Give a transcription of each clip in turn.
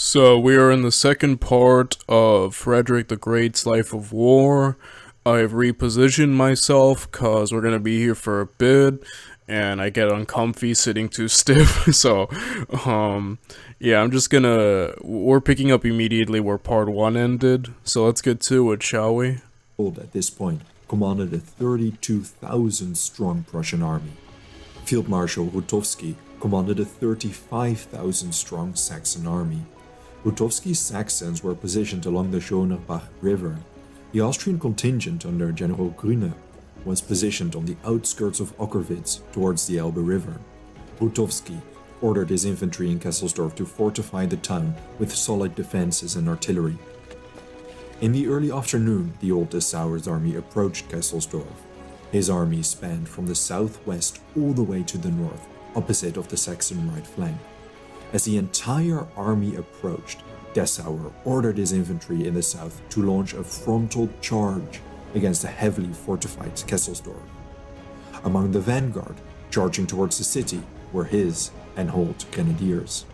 So we are in the second part of Frederick the Great's Life of War. I've repositioned myself because we're gonna be here for a bit, and I get uncomfy sitting too stiff. So, yeah, I'm just gonna. We're picking up immediately where part one ended. So let's get to it, shall we? At this point, commanded a 32,000-strong Prussian army. Field Marshal Rutowski commanded a 35,000-strong Saxon army. Rutowski's Saxons were positioned along the Schönerbach River. The Austrian contingent under General Grüne was positioned on the outskirts of Ockerwitz towards the Elbe River. Rutowski ordered his infantry in Kesselsdorf to fortify the town with solid defenses and artillery. In the early afternoon, the Old Dessauer's army approached Kesselsdorf. His army spanned from the southwest all the way to the north, opposite of the Saxon right flank. As the entire army approached, Dessauer ordered his infantry in the south to launch a frontal charge against the heavily fortified Kesselsdorf. Among the vanguard, charging towards the city, were his Anhalt grenadiers.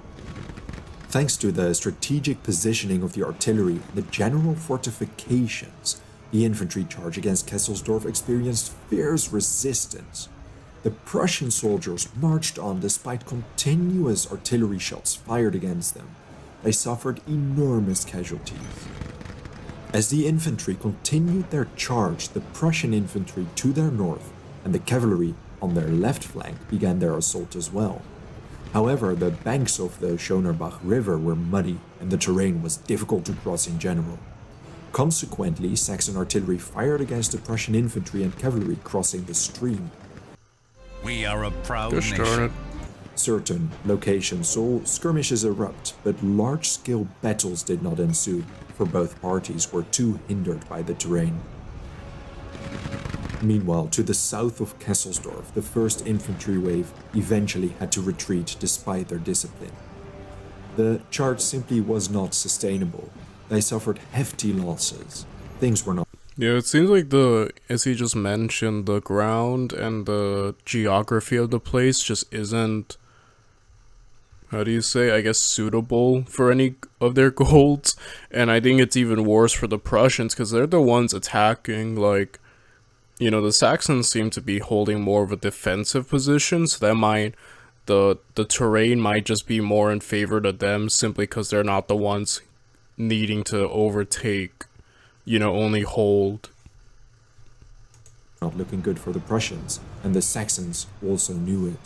Thanks to the strategic positioning of the artillery and the general fortifications, the infantry charge against Kesselsdorf experienced fierce resistance. The Prussian soldiers marched on despite continuous artillery shots fired against them. They suffered enormous casualties. As the infantry continued their charge, the Prussian infantry to their north and the cavalry on their left flank began their assault as well. However, the banks of the Schönerbach River were muddy and the terrain was difficult to cross in general. Consequently, Saxon artillery fired against the Prussian infantry and cavalry crossing the stream. We are a proud Gosh darn nation. it. Certain locations saw skirmishes erupt, but large-scale battles did not ensue, for both parties were too hindered by the terrain. Meanwhile, to the south of Kesselsdorf, the 1st Infantry Wave eventually had to retreat despite their discipline. The charge simply was not sustainable. They suffered hefty losses. Things were not. Yeah, it seems like as he just mentioned, the ground and the geography of the place just isn't, how do you say, I guess, suitable for any of their goals. And I think it's even worse for the Prussians because they're the ones attacking. Like, you know, the Saxons seem to be holding more of a defensive position, so that might, the terrain might just be more in favor to them simply because they're not the ones needing to overtake, you know, only hold. Not looking good for the Prussians, and the Saxons also knew it.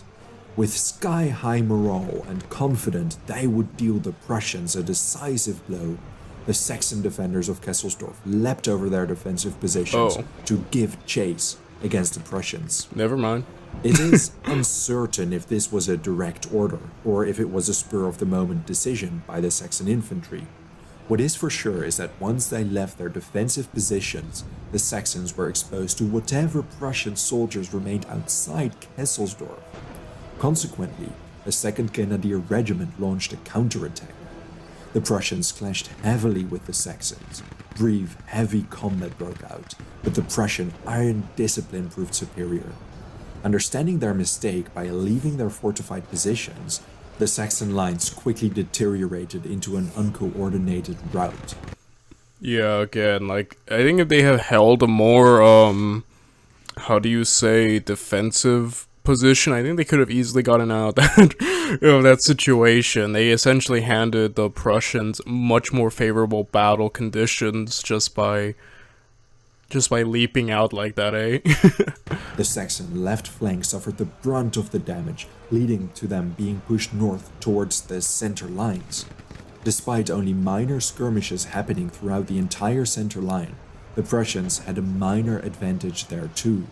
With sky-high morale and confident they would deal the Prussians a decisive blow, the Saxon defenders of Kesselsdorf leapt over their defensive positions to give chase against the Prussians. Never mind. It is uncertain if this was a direct order, or if it was a spur-of-the-moment decision by the Saxon infantry. What is for sure is that once they left their defensive positions, the Saxons were exposed to whatever Prussian soldiers remained outside Kesselsdorf. Consequently, the 2nd Grenadier Regiment launched a counterattack. The Prussians clashed heavily with the Saxons. Brief, heavy combat broke out, but the Prussian iron discipline proved superior. Understanding their mistake by leaving their fortified positions, the Saxon lines quickly deteriorated into an uncoordinated rout. Yeah, again, like, I think if they had held a more, how do you say, defensive position, I think they could have easily gotten out of that, of that situation. They essentially handed the Prussians much more favorable battle conditions just by leaping out like that, eh? The Saxon left flank suffered the brunt of the damage, leading to them being pushed north towards the center lines. Despite only minor skirmishes happening throughout the entire center line, the Prussians had a minor advantage there too.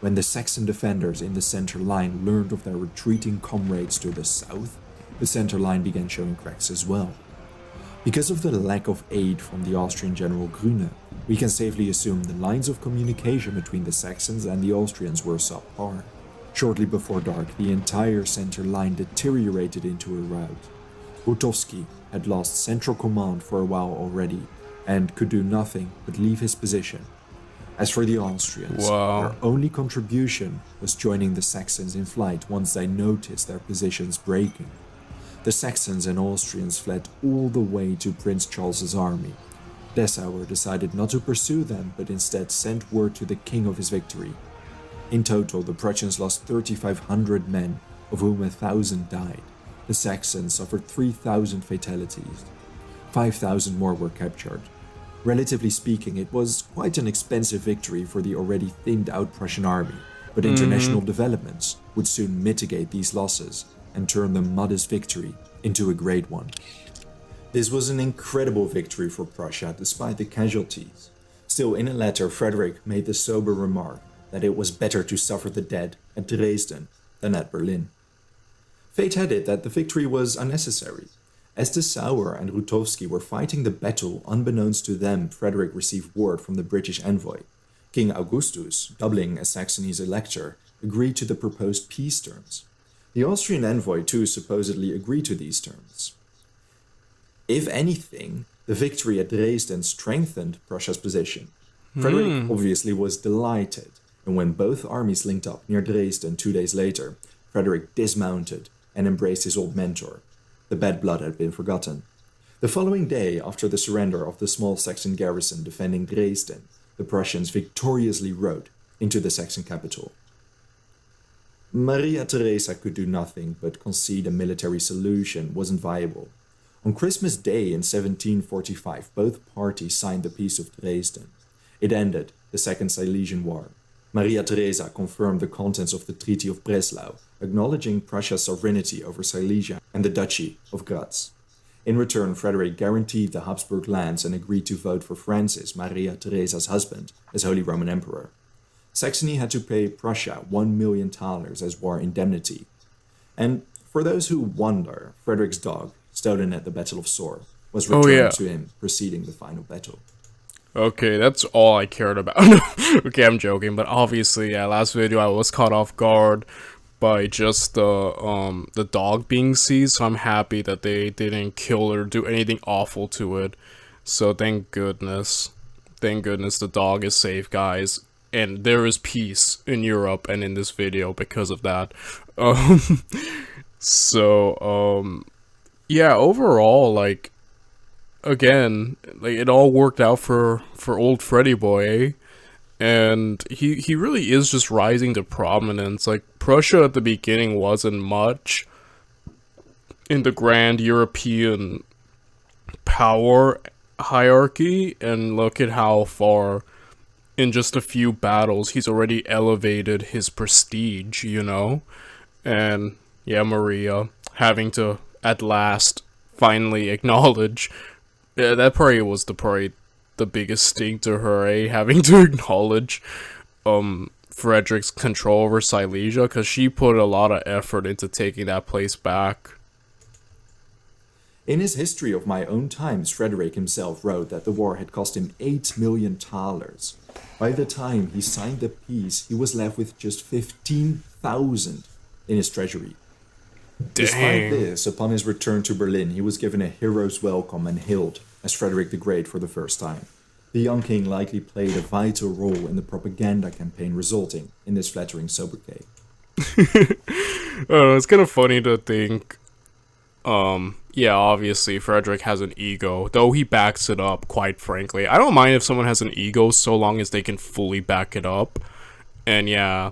When the Saxon defenders in the center line learned of their retreating comrades to the south, the center line began showing cracks as well. Because of the lack of aid from the Austrian General Grüne, we can safely assume the lines of communication between the Saxons and the Austrians were subpar. Shortly before dark, the entire center line deteriorated into a rout. Rutowski had lost central command for a while already, and could do nothing but leave his position. As for the Austrians, their only contribution was joining the Saxons in flight once they noticed their positions breaking. the Saxons and Austrians fled all the way to Prince Charles's army. Dessauer decided not to pursue them, but instead sent word to the king of his victory. In total, the Prussians lost 3,500 men, of whom 1,000 died. The Saxons suffered 3,000 fatalities. 5,000 more were captured. Relatively speaking, it was quite an expensive victory for the already thinned out Prussian army, but international developments would soon mitigate these losses and turn the modest victory into a great one. This was an incredible victory for Prussia despite the casualties. Still, in a letter, Frederick made the sober remark that it was better to suffer the dead at Dresden than at Berlin. Fate had it that the victory was unnecessary. As Dessauer and Rutowski were fighting the battle, unbeknownst to them, Frederick received word from the British envoy. King Augustus, doubling as Saxony's elector, agreed to the proposed peace terms. The Austrian envoy too supposedly agreed to these terms. If anything, the victory at Dresden strengthened Prussia's position. Frederick obviously was delighted, and when both armies linked up near Dresden 2 days later, Frederick dismounted and embraced his old mentor. The bad blood had been forgotten. The following day, after the surrender of the small Saxon garrison defending Dresden, the Prussians victoriously rode into the Saxon capital. Maria Theresa could do nothing but concede a military solution wasn't viable. On Christmas Day in 1745, both parties signed the Peace of Dresden. It ended the Second Silesian War. Maria Theresa confirmed the contents of the Treaty of Breslau, acknowledging Prussia's sovereignty over Silesia and the Duchy of Graz. In return, Frederick guaranteed the Habsburg lands and agreed to vote for Francis, Maria Theresa's husband, as Holy Roman Emperor. Saxony had to pay Prussia 1 million thalers as war indemnity. And for those who wonder, Frederick's dog, stolen at the Battle of Soor, was returned to him preceding the final battle. Okay, that's all I cared about. Okay, I'm joking, but obviously, yeah, last video I was caught off guard by just the dog being seized, so I'm happy that they didn't kill or do anything awful to it. So thank goodness. Thank goodness the dog is safe, guys. And there is peace in Europe and in this video because of that. Yeah, overall, like, again, like, it all worked out for old Freddy boy, eh? And he really is just rising to prominence. Like, Prussia at the beginning wasn't much in the grand European power hierarchy, and look at how far in just a few battles he's already elevated his prestige, you know? And yeah, Maria having to at last finally acknowledge, yeah, that probably was the biggest sting to her, eh? Having to acknowledge Frederick's control over Silesia, because she put a lot of effort into taking that place back. In his History of My Own Times, Frederick himself wrote that the war had cost him 8 million thalers. By the time he signed the peace, he was left with just 15,000 in his treasury. Dang. Despite this, upon his return to Berlin, he was given a hero's welcome and hailed as Frederick the Great for the first time. The young king likely played a vital role in the propaganda campaign resulting in this flattering sobriquet. It's kind of funny to think, yeah, obviously Frederick has an ego, though he backs it up, quite frankly. I don't mind if someone has an ego so long as they can fully back it up. And yeah,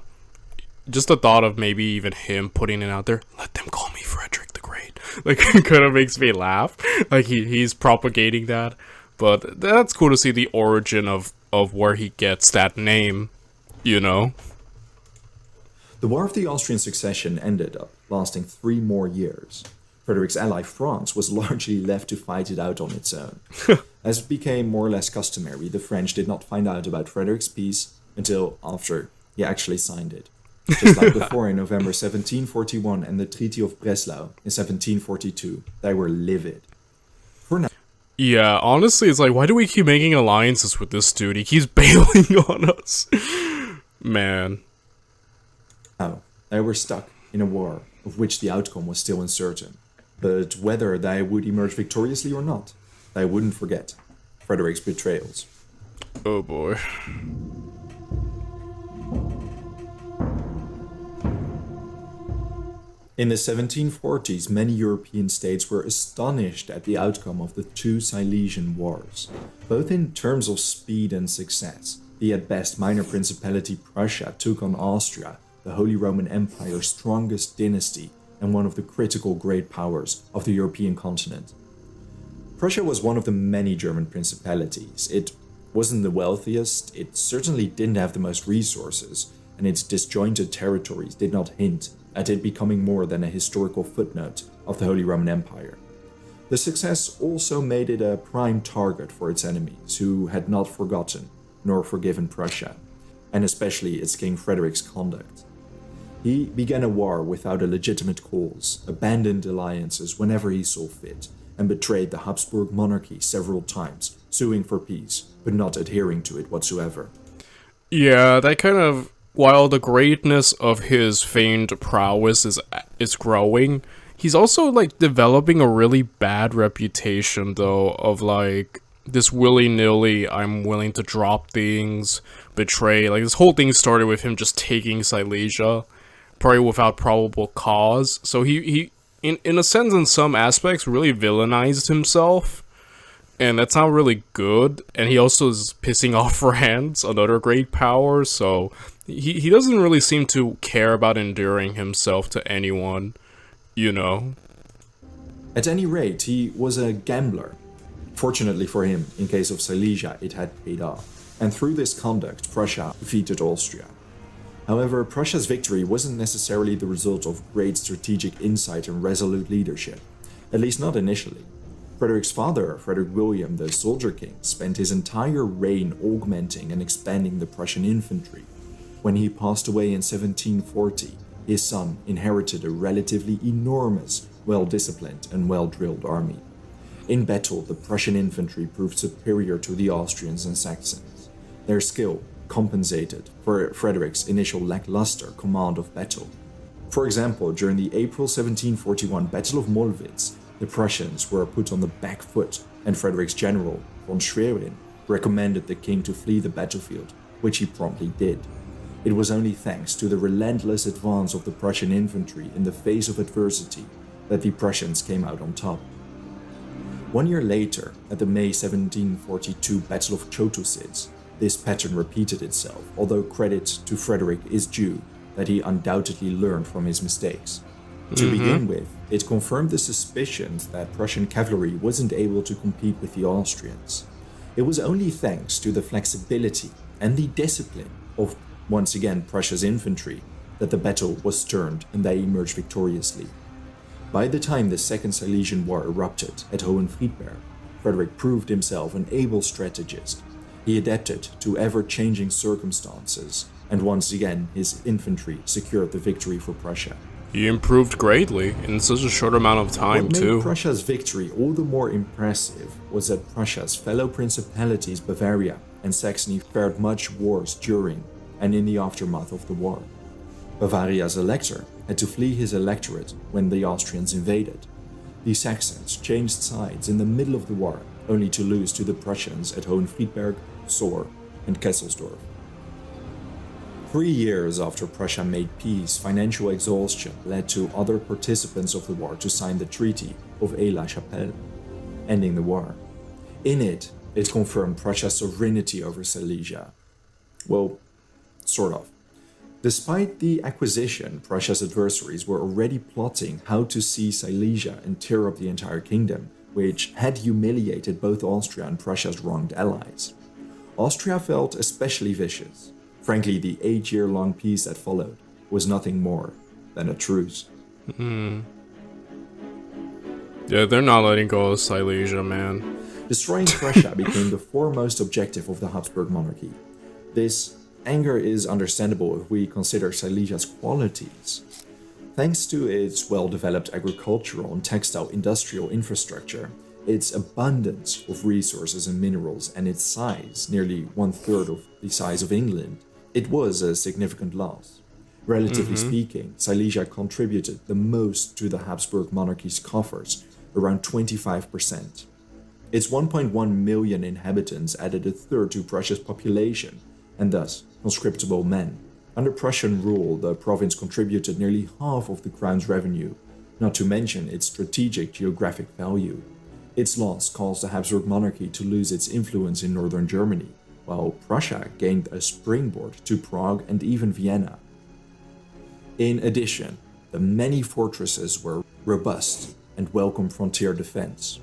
just the thought of maybe even him putting it out there, let them call me Frederick the Great, like, kind of makes me laugh. Like, he's propagating that. But that's cool to see the origin of where he gets that name, you know? The War of the Austrian Succession ended up lasting 3 more years. Frederick's ally France was largely left to fight it out on its own. As it became more or less customary, the French did not find out about Frederick's peace until after he actually signed it. Just like before in November 1741 and the Treaty of Breslau in 1742, they were livid. For now, yeah, honestly, it's like, why do we keep making alliances with this dude? He keeps bailing on us. Man. They were stuck in a war of which the outcome was still uncertain. But whether they would emerge victoriously or not, they wouldn't forget Frederick's betrayals. Oh boy. In the 1740s, many European states were astonished at the outcome of the two Silesian Wars. Both in terms of speed and success, the at best minor principality Prussia took on Austria, the Holy Roman Empire's strongest dynasty and one of the critical great powers of the European continent. Prussia was one of the many German principalities. It wasn't the wealthiest, it certainly didn't have the most resources, and its disjointed territories did not hint at it becoming more than a historical footnote of the Holy Roman Empire. The success also made it a prime target for its enemies, who had not forgotten nor forgiven Prussia, and especially its King Frederick's conduct. He began a war without a legitimate cause, abandoned alliances whenever he saw fit, and betrayed the Habsburg monarchy several times, suing for peace, but not adhering to it whatsoever. Yeah, that kind of, while the greatness of his feigned prowess is growing, he's also like developing a really bad reputation though of like this willy-nilly, I'm willing to drop things, betray. Like this whole thing started with him just taking Silesia, probably without probable cause. So he in a sense, in some aspects, really villainized himself. And that's not really good. And he also is pissing off France, another great power. So he doesn't really seem to care about endearing himself to anyone, you know. At any rate, he was a gambler. Fortunately for him, in case of Silesia, it had paid off. And through this conduct, Prussia defeated Austria. However, Prussia's victory wasn't necessarily the result of great strategic insight and resolute leadership, at least not initially. Frederick's father, Frederick William, the Soldier King, spent his entire reign augmenting and expanding the Prussian infantry. When he passed away in 1740, his son inherited a relatively enormous, well-disciplined and well-drilled army. In battle, the Prussian infantry proved superior to the Austrians and Saxons. Their skill compensated for Frederick's initial lackluster command of battle. For example, during the April 1741 Battle of Mollwitz, the Prussians were put on the back foot, and Frederick's general, von Schwerin, recommended the king to flee the battlefield, which he promptly did. It was only thanks to the relentless advance of the Prussian infantry in the face of adversity that the Prussians came out on top. 1 year later, at the May 1742 Battle of Chotusitz, this pattern repeated itself, although credit to Frederick is due that he undoubtedly learned from his mistakes. To begin with, it confirmed the suspicions that Prussian cavalry wasn't able to compete with the Austrians. It was only thanks to the flexibility and the discipline of, once again, Prussia's infantry that the battle was turned and they emerged victoriously. By the time the Second Silesian War erupted at Hohenfriedberg, Frederick proved himself an able strategist. He adapted to ever-changing circumstances, and once again his infantry secured the victory for Prussia. He improved greatly in such a short amount of time, What made too. Prussia's victory all the more impressive was that Prussia's fellow principalities Bavaria and Saxony fared much worse during and in the aftermath of the war. Bavaria's elector had to flee his electorate when the Austrians invaded. The Saxons changed sides in the middle of the war, only to lose to the Prussians at Hohenfriedberg, Soor, and Kesselsdorf. 3 years after Prussia made peace, financial exhaustion led to other participants of the war to sign the Treaty of Aix-la-Chapelle, ending the war. In it, it confirmed Prussia's sovereignty over Silesia. Well, sort of. Despite the acquisition, Prussia's adversaries were already plotting how to seize Silesia and tear up the entire kingdom, which had humiliated both Austria and Prussia's wronged allies. Austria felt especially vicious. Frankly, the 8-year-long peace that followed was nothing more than a truce. Yeah, they're not letting go of Silesia, man. Destroying Prussia became the foremost objective of the Habsburg monarchy. This anger is understandable if we consider Silesia's qualities. Thanks to its well-developed agricultural and textile industrial infrastructure, its abundance of resources and minerals, and its size, nearly 1/3 of the size of England, it was a significant loss. Relatively speaking, Silesia contributed the most to the Habsburg monarchy's coffers, around 25%. Its 1.1 million inhabitants added 1/3 to Prussia's population, and thus conscriptable men, Under Prussian rule, the province contributed nearly half of the crown's revenue, not to mention its strategic geographic value. Its loss caused the Habsburg monarchy to lose its influence in northern Germany, while Prussia gained a springboard to Prague and even Vienna. In addition, the many fortresses were robust and welcome frontier defense.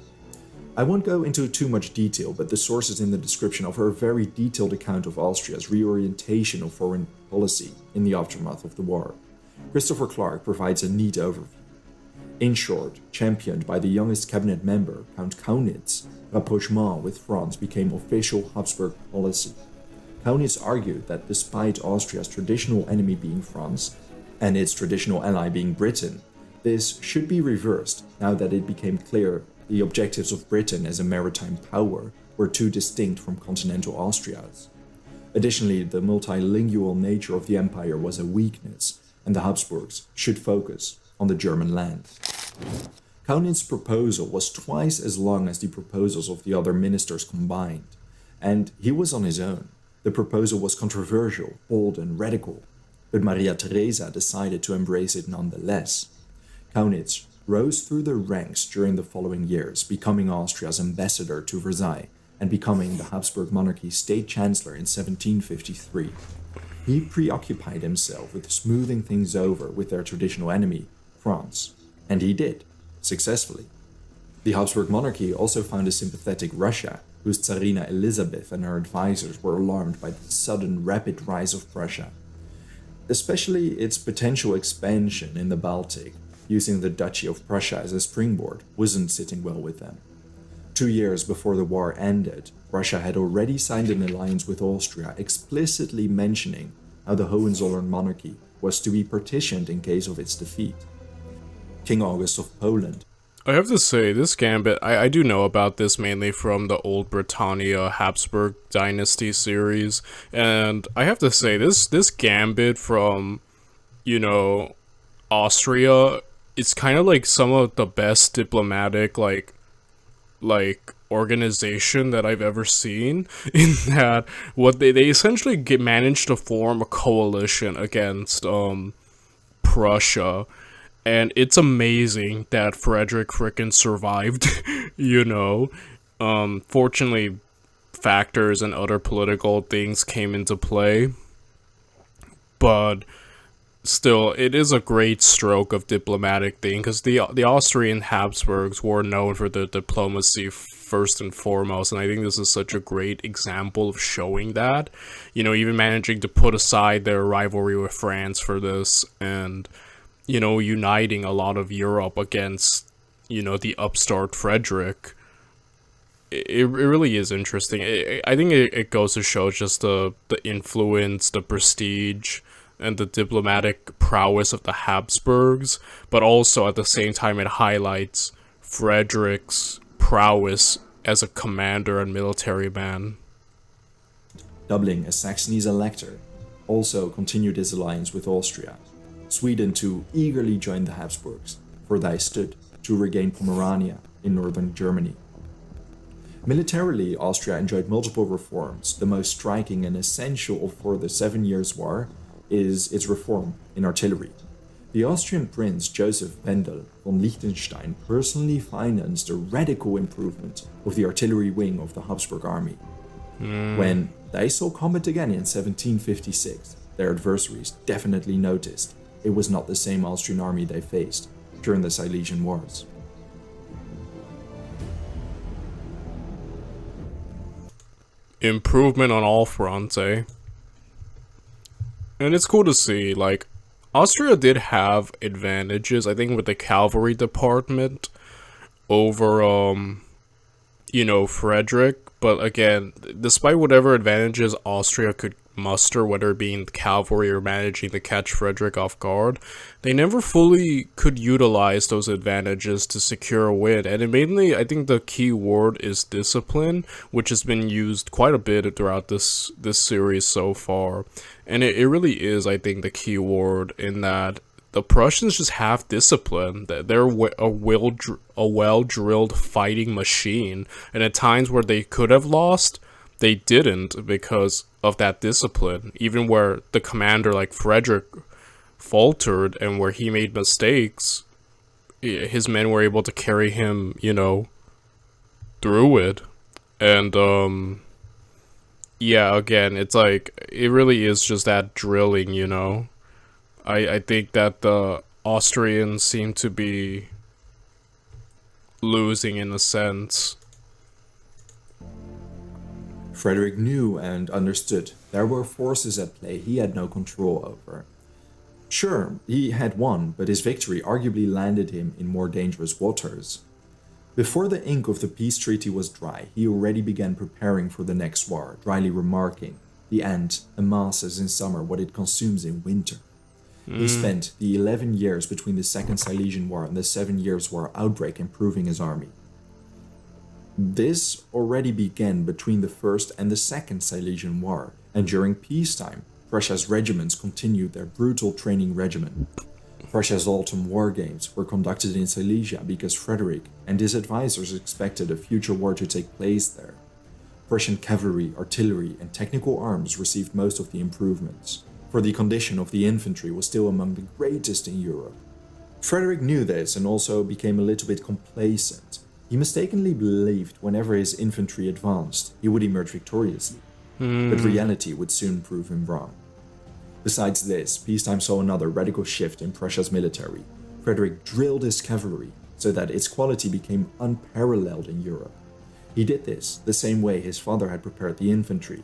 I won't go into too much detail, but the sources in the description offer a very detailed account of Austria's reorientation of foreign policy in the aftermath of the war. Christopher Clark provides a neat overview. In short, championed by the youngest cabinet member, Count Kaunitz, rapprochement with France became official Habsburg policy. Kaunitz argued that despite Austria's traditional enemy being France, and its traditional ally being Britain, this should be reversed now that it became clear the objectives of Britain as a maritime power were too distinct from continental Austria's. Additionally, the multilingual nature of the empire was a weakness, and the Habsburgs should focus on the German land. Kaunitz's proposal was twice as long as the proposals of the other ministers combined, and he was on his own. The proposal was controversial, bold, and radical, but Maria Theresa decided to embrace it nonetheless. Kaunitz rose through the ranks during the following years, becoming Austria's ambassador to Versailles and becoming the Habsburg monarchy's state chancellor in 1753. He preoccupied himself with smoothing things over with their traditional enemy, France, and he did, successfully. The Habsburg monarchy also found a sympathetic Russia, whose Tsarina Elizabeth and her advisors were alarmed by the sudden rapid rise of Prussia, especially its potential expansion in the Baltic, using the Duchy of Prussia as a springboard, wasn't sitting well with them. 2 years before the war ended, Prussia had already signed an alliance with Austria, explicitly mentioning how the Hohenzollern monarchy was to be partitioned in case of its defeat. King August of Poland. I have to say, this gambit, I do know about this mainly from the Old Britannia Habsburg Dynasty series, and I have to say, this gambit from, Austria, it's kind of like some of the best diplomatic, like organization that I've ever seen, in that what they essentially managed to form a coalition against, Prussia. And it's amazing that Frederick frickin' survived, Fortunately, factors and other political things came into play. But still, it is a great stroke of diplomatic thing, because the Austrian Habsburgs were known for their diplomacy first and foremost, and I think this is such a great example of showing that. Even managing to put aside their rivalry with France for this, and uniting a lot of Europe against, the upstart Frederick. It really is interesting. I think it goes to show just the influence, the prestige, and the diplomatic prowess of the Habsburgs, but also at the same time it highlights Frederick's prowess as a commander and military man. Doubling as Saxony's elector, also continued his alliance with Austria. Sweden too eagerly joined the Habsburgs, for they stood to regain Pomerania in northern Germany. Militarily, Austria enjoyed multiple reforms. The most striking and essential for the 7 Years' War is its reform in artillery. The Austrian Prince Joseph Wendel von Liechtenstein personally financed a radical improvement of the artillery wing of the Habsburg army. When they saw combat again in 1756, their adversaries definitely noticed it was not the same Austrian army they faced during the Silesian Wars. Improvement on all fronts, eh? And it's cool to see, Austria did have advantages, I think, with the cavalry department over, Frederick. But again, despite whatever advantages Austria could muster, whether it being cavalry or managing to catch Frederick off guard, they never fully could utilize those advantages to secure a win. And mainly, I think the key word is discipline, which has been used quite a bit throughout this series so far. And it really is, I think, the key word, in that the Prussians just have discipline. They're a well-drilled fighting machine, and at times where they could have lost, they didn't because of that discipline. Even where the commander like Frederick faltered and where he made mistakes, his men were able to carry him, through it. And yeah, again, it's like it really is just that drilling. I think that the Austrians seem to be losing in a sense. Frederick knew and understood there were forces at play he had no control over. Sure, he had won, but his victory arguably landed him in more dangerous waters. Before the ink of the peace treaty was dry, he already began preparing for the next war, dryly remarking, "The ant amasses in summer what it consumes in winter." He spent the 11 years between the Second Silesian War and the 7 Years' War outbreak improving his army. This already began between the First and the Second Silesian War, and during peacetime, Prussia's regiments continued their brutal training regimen. Prussia's autumn war games were conducted in Silesia because Frederick and his advisors expected a future war to take place there. Prussian cavalry, artillery, and technical arms received most of the improvements, for the condition of the infantry was still among the greatest in Europe. Frederick knew this and also became a little bit complacent. He mistakenly believed whenever his infantry advanced, he would emerge victoriously, but reality would soon prove him wrong. Besides this, peacetime saw another radical shift in Prussia's military. Frederick drilled his cavalry so that its quality became unparalleled in Europe. He did this the same way his father had prepared the infantry.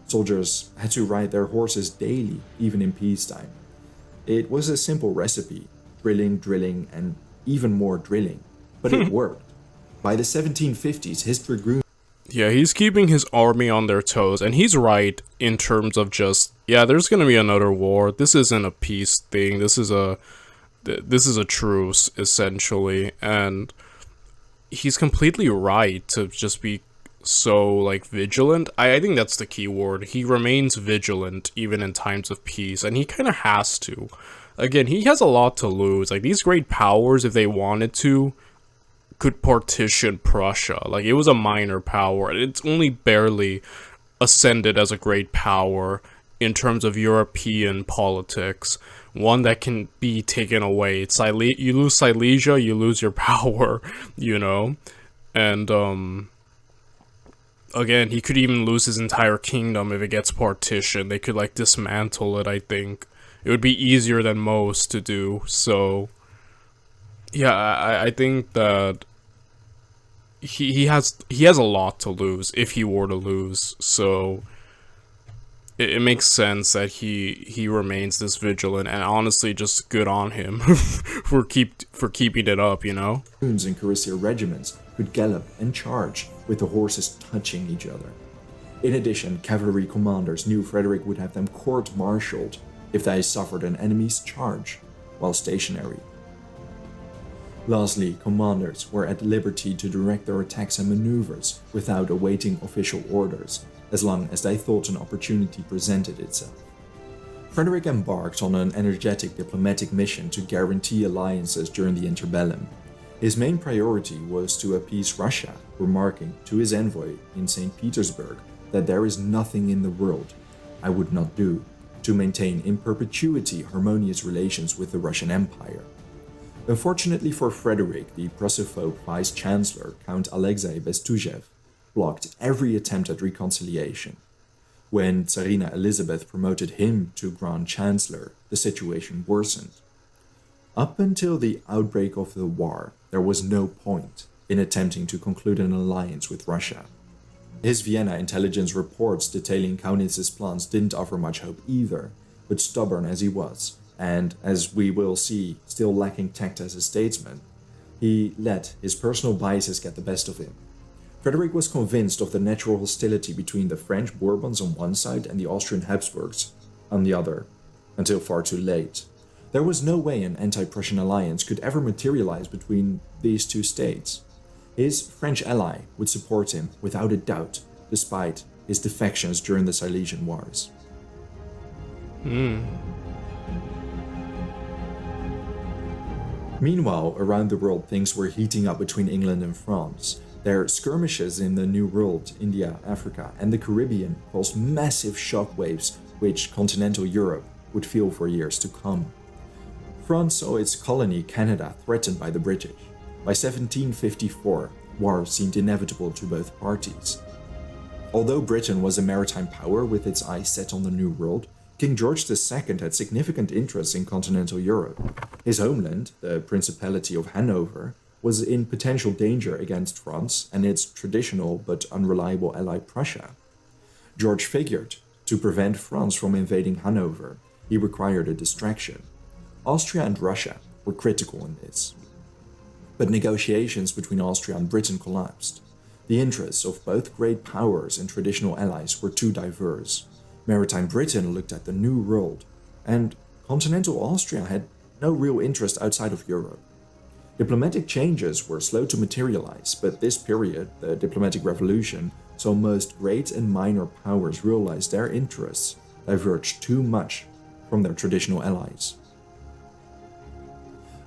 Soldiers had to ride their horses daily, even in peacetime. It was a simple recipe, drilling, and even more drilling. But it worked. By the 1750s, his dragoons... Yeah, he's keeping his army on their toes, and he's right in terms of just, there's gonna be another war. This isn't a peace thing. This is a truce, essentially, and he's completely right to just be so, vigilant. I think that's the key word. He remains vigilant even in times of peace, and he kind of has to. Again, he has a lot to lose. These great powers, if they wanted to, could partition Prussia. It was a minor power. It's only barely ascended as a great power in terms of European politics. One that can be taken away. You lose Silesia, you lose your power, And, again, he could even lose his entire kingdom if it gets partitioned. They could, dismantle it, I think. It would be easier than most to do, so... Yeah, I think that he has a lot to lose if he were to lose, so it makes sense that he remains this vigilant, and honestly, just good on him for keeping it up, and cuirassier regiments could gallop and charge with the horses touching each other. In addition, cavalry commanders knew Frederick would have them court-martialed if they suffered an enemy's charge while stationary. Lastly, commanders were at liberty to direct their attacks and maneuvers without awaiting official orders, as long as they thought an opportunity presented itself. Frederick embarked on an energetic diplomatic mission to guarantee alliances during the interbellum. His main priority was to appease Russia, remarking to his envoy in St. Petersburg that there is nothing in the world I would not do to maintain in perpetuity harmonious relations with the Russian Empire. Unfortunately for Frederick, the Prussophobe vice-chancellor, Count Alexei Bestujev, blocked every attempt at reconciliation. When Tsarina Elizabeth promoted him to Grand Chancellor, the situation worsened. Up until the outbreak of the war, there was no point in attempting to conclude an alliance with Russia. His Vienna intelligence reports detailing Kaunitz's plans didn't offer much hope either, but stubborn as he was, and, as we will see, still lacking tact as a statesman, he let his personal biases get the best of him. Frederick was convinced of the natural hostility between the French Bourbons on one side and the Austrian Habsburgs on the other, until far too late. There was no way an anti-Prussian alliance could ever materialize between these two states. His French ally would support him without a doubt, despite his defections during the Silesian Wars. Meanwhile, around the world things were heating up between England and France. Their skirmishes in the New World, India, Africa, and the Caribbean caused massive shockwaves which continental Europe would feel for years to come. France saw its colony Canada threatened by the British. By 1754, war seemed inevitable to both parties. Although Britain was a maritime power with its eyes set on the New World, King George II had significant interests in continental Europe. His homeland, the Principality of Hanover, was in potential danger against France and its traditional but unreliable ally Prussia. George figured, to prevent France from invading Hanover, he required a distraction. Austria and Russia were critical in this. But negotiations between Austria and Britain collapsed. The interests of both great powers and traditional allies were too diverse. Maritime Britain looked at the New World, and continental Austria had no real interest outside of Europe. Diplomatic changes were slow to materialize, but this period, the diplomatic revolution, saw most great and minor powers realize their interests diverged too much from their traditional allies.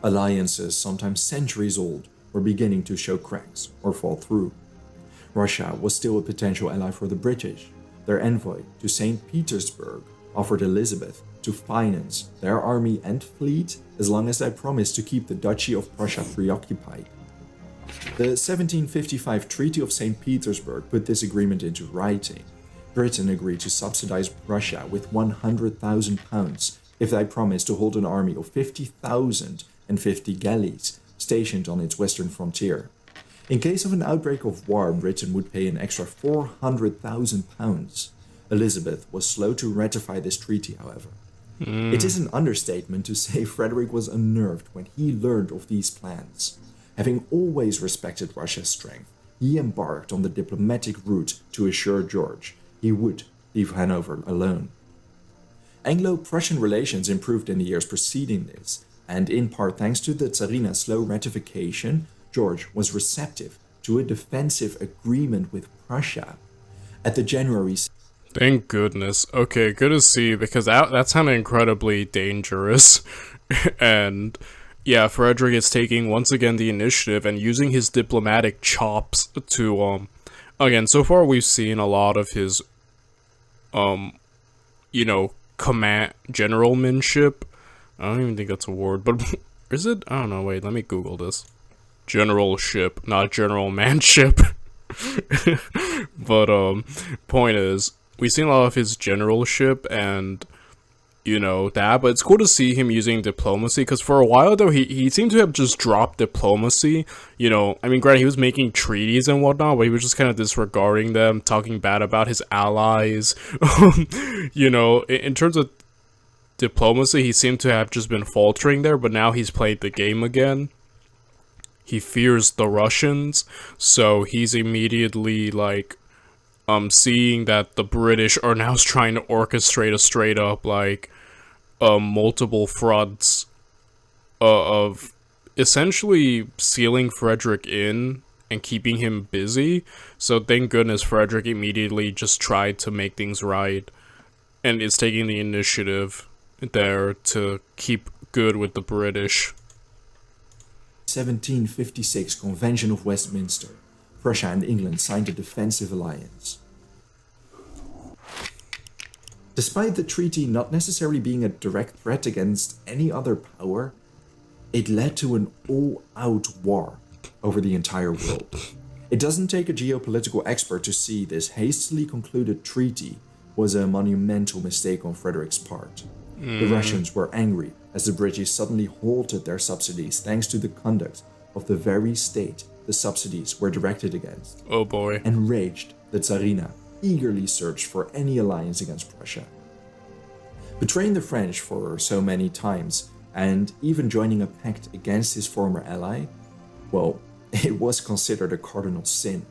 Alliances, sometimes centuries old, were beginning to show cracks or fall through. Russia was still a potential ally for the British. Their envoy to St. Petersburg offered Elizabeth to finance their army and fleet as long as they promised to keep the Duchy of Prussia preoccupied. The 1755 Treaty of St. Petersburg put this agreement into writing. Britain agreed to subsidize Prussia with £100,000 if they promised to hold an army of 50,000 and 50 galleys stationed on its western frontier. In case of an outbreak of war, Britain would pay an extra £400,000. Elizabeth was slow to ratify this treaty, however. It is an understatement to say Frederick was unnerved when he learned of these plans. Having always respected Russia's strength, he embarked on the diplomatic route to assure George he would leave Hanover alone. Anglo-Prussian relations improved in the years preceding this, and in part thanks to the Tsarina's slow ratification, George was receptive to a defensive agreement with Prussia. At the January Thank goodness. Okay, good to see, because that sounded incredibly dangerous. And yeah, Frederick is taking once again the initiative and using his diplomatic chops to again, so far we've seen a lot of his command generalmanship. I don't even think that's a word, but is it? I don't know, wait, let me Google this. Generalship, not generalmanship. But point is, we've seen a lot of his generalship and that, but it's cool to see him using diplomacy, because for a while though he seemed to have just dropped diplomacy. I mean, granted, he was making treaties and whatnot, but he was just kind of disregarding them, talking bad about his allies. In terms of diplomacy, he seemed to have just been faltering there, but now he's played the game again. He fears the Russians, so he's immediately seeing that the British are now trying to orchestrate a straight up multiple fronts of essentially sealing Frederick in and keeping him busy. So thank goodness Frederick immediately just tried to make things right and is taking the initiative there to keep good with the British. 1756 Convention of Westminster, Prussia and England signed a defensive alliance. Despite the treaty not necessarily being a direct threat against any other power, it led to an all-out war over the entire world. It doesn't take a geopolitical expert to see this hastily concluded treaty was a monumental mistake on Frederick's part. The Russians were angry as the British suddenly halted their subsidies thanks to the conduct of the very state the subsidies were directed against. Oh boy. Enraged, the Tsarina eagerly searched for any alliance against Prussia. Betraying the French for so many times, and even joining a pact against his former ally, well, it was considered a cardinal sin.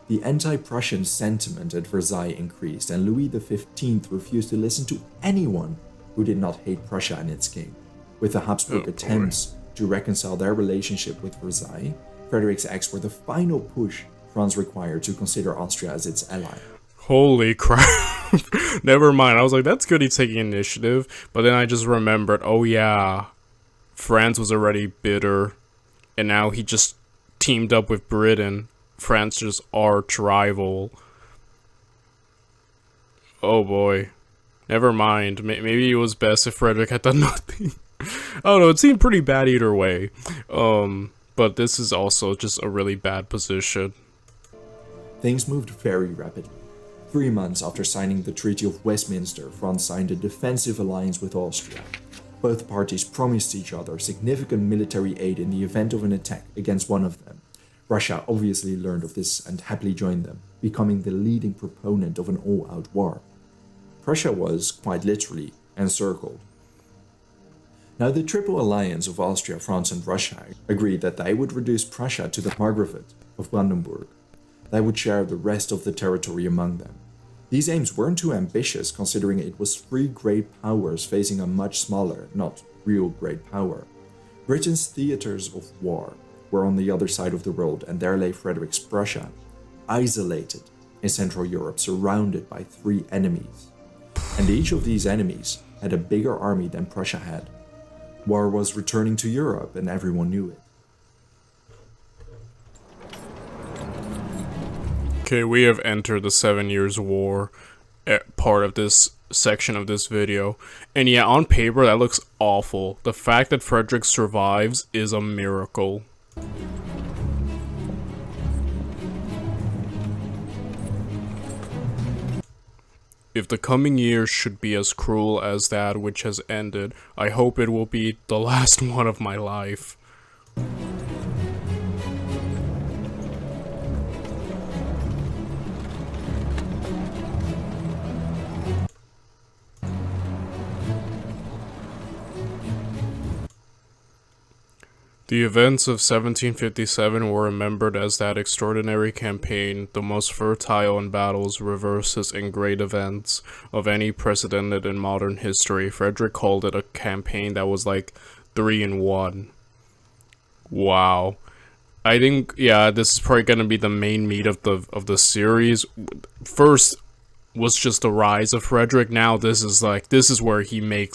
The anti-Prussian sentiment at Versailles increased, and Louis XV refused to listen to anyone who did not hate Prussia and its king. With the Habsburg attempts to reconcile their relationship with Versailles, Frederick's acts were the final push France required to consider Austria as its ally. Holy crap. Never mind. I was like, that's good he's taking initiative. But then I just remembered, oh yeah, France was already bitter. And now he just teamed up with Britain France's arch rival. Oh boy. Never mind. Maybe it was best if Frederick had done nothing. I don't know, it seemed pretty bad either way. But this is also just a really bad position. Things moved very rapidly. 3 months after signing the Treaty of Westminster, France signed a defensive alliance with Austria. Both parties promised each other significant military aid in the event of an attack against one of them. Russia obviously learned of this and happily joined them, becoming the leading proponent of an all-out war. Prussia was, quite literally, encircled. Now the Triple Alliance of Austria, France and Russia agreed that they would reduce Prussia to the Margravate of Brandenburg. They would share the rest of the territory among them. These aims weren't too ambitious considering it was 3 great powers facing a much smaller, not real great power. Britain's theaters of war were on the other side of the world, and there lay Frederick's Prussia, isolated in Central Europe, surrounded by 3 enemies. And each of these enemies had a bigger army than Prussia had. War was returning to Europe, and everyone knew it. Okay, we have entered the 7 Years' War part of this section of this video. And yeah, on paper, that looks awful. The fact that Frederick survives is a miracle. If the coming years should be as cruel as that which has ended, I hope it will be the last one of my life. The events of 1757 were remembered as that extraordinary campaign, the most fertile in battles, reverses, and great events of any precedented in modern history. Frederick called it a campaign that was like 3-in-1. Wow. I think, yeah, this is probably gonna be the main meat of the series. First was just the rise of Frederick. Now this is where he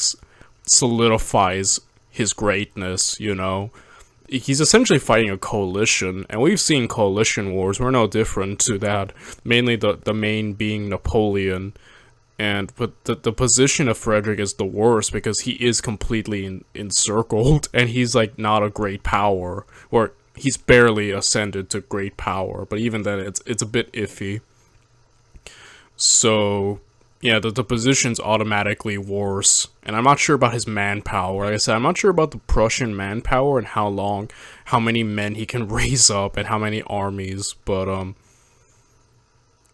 solidifies his greatness, you know. He's essentially fighting a coalition, and we've seen coalition wars. We're no different to that. Mainly the main being Napoleon, but the position of Frederick is the worst because he is completely encircled, and he's like not a great power, or he's barely ascended to great power. But even then, it's a bit iffy. So yeah, the position's automatically worse. And I'm not sure about his manpower. Like I said, I'm not sure about the Prussian manpower and how many men he can raise up and how many armies. But,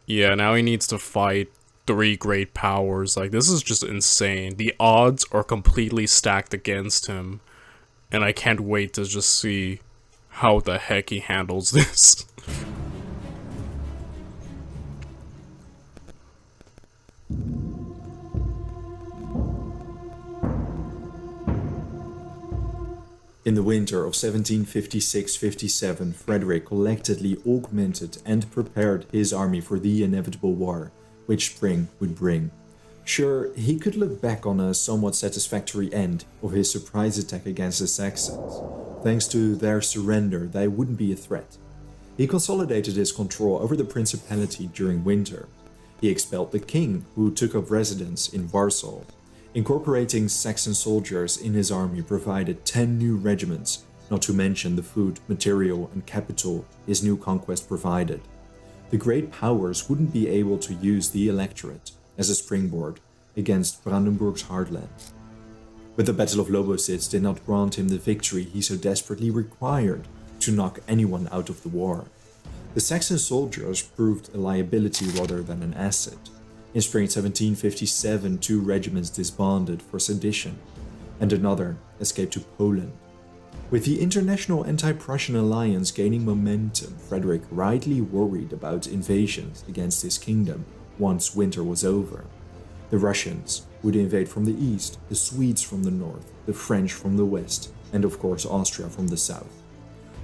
yeah, now he needs to fight 3 great powers. Like, this is just insane. The odds are completely stacked against him. And I can't wait to just see how the heck he handles this. In the winter of 1756-57, Frederick collectedly augmented and prepared his army for the inevitable war, which spring would bring. Sure, he could look back on a somewhat satisfactory end of his surprise attack against the Saxons. Thanks to their surrender, they wouldn't be a threat. He consolidated his control over the principality during winter. He expelled the king, who took up residence in Warsaw. Incorporating Saxon soldiers in his army provided 10 new regiments, not to mention the food, material, and capital his new conquest provided. The great powers wouldn't be able to use the electorate as a springboard against Brandenburg's heartland. But the Battle of Lobositz did not grant him the victory he so desperately required to knock anyone out of the war. The Saxon soldiers proved a liability rather than an asset. In spring 1757, 2 regiments disbanded for sedition, and another escaped to Poland. With the international anti-Prussian alliance gaining momentum, Frederick rightly worried about invasions against his kingdom once winter was over. The Russians would invade from the east, the Swedes from the north, the French from the west, and of course Austria from the south.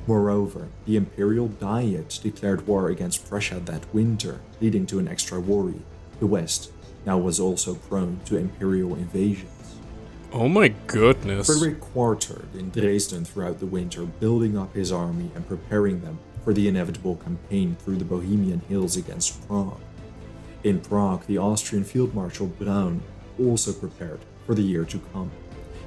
Moreover, the Imperial Diet declared war against Prussia that winter, leading to an extra worry. The West now was also prone to imperial invasions. Oh my goodness. Frederick quartered in Dresden throughout the winter, building up his army and preparing them for the inevitable campaign through the Bohemian hills against Prague. In Prague, the Austrian Field Marshal Braun also prepared for the year to come.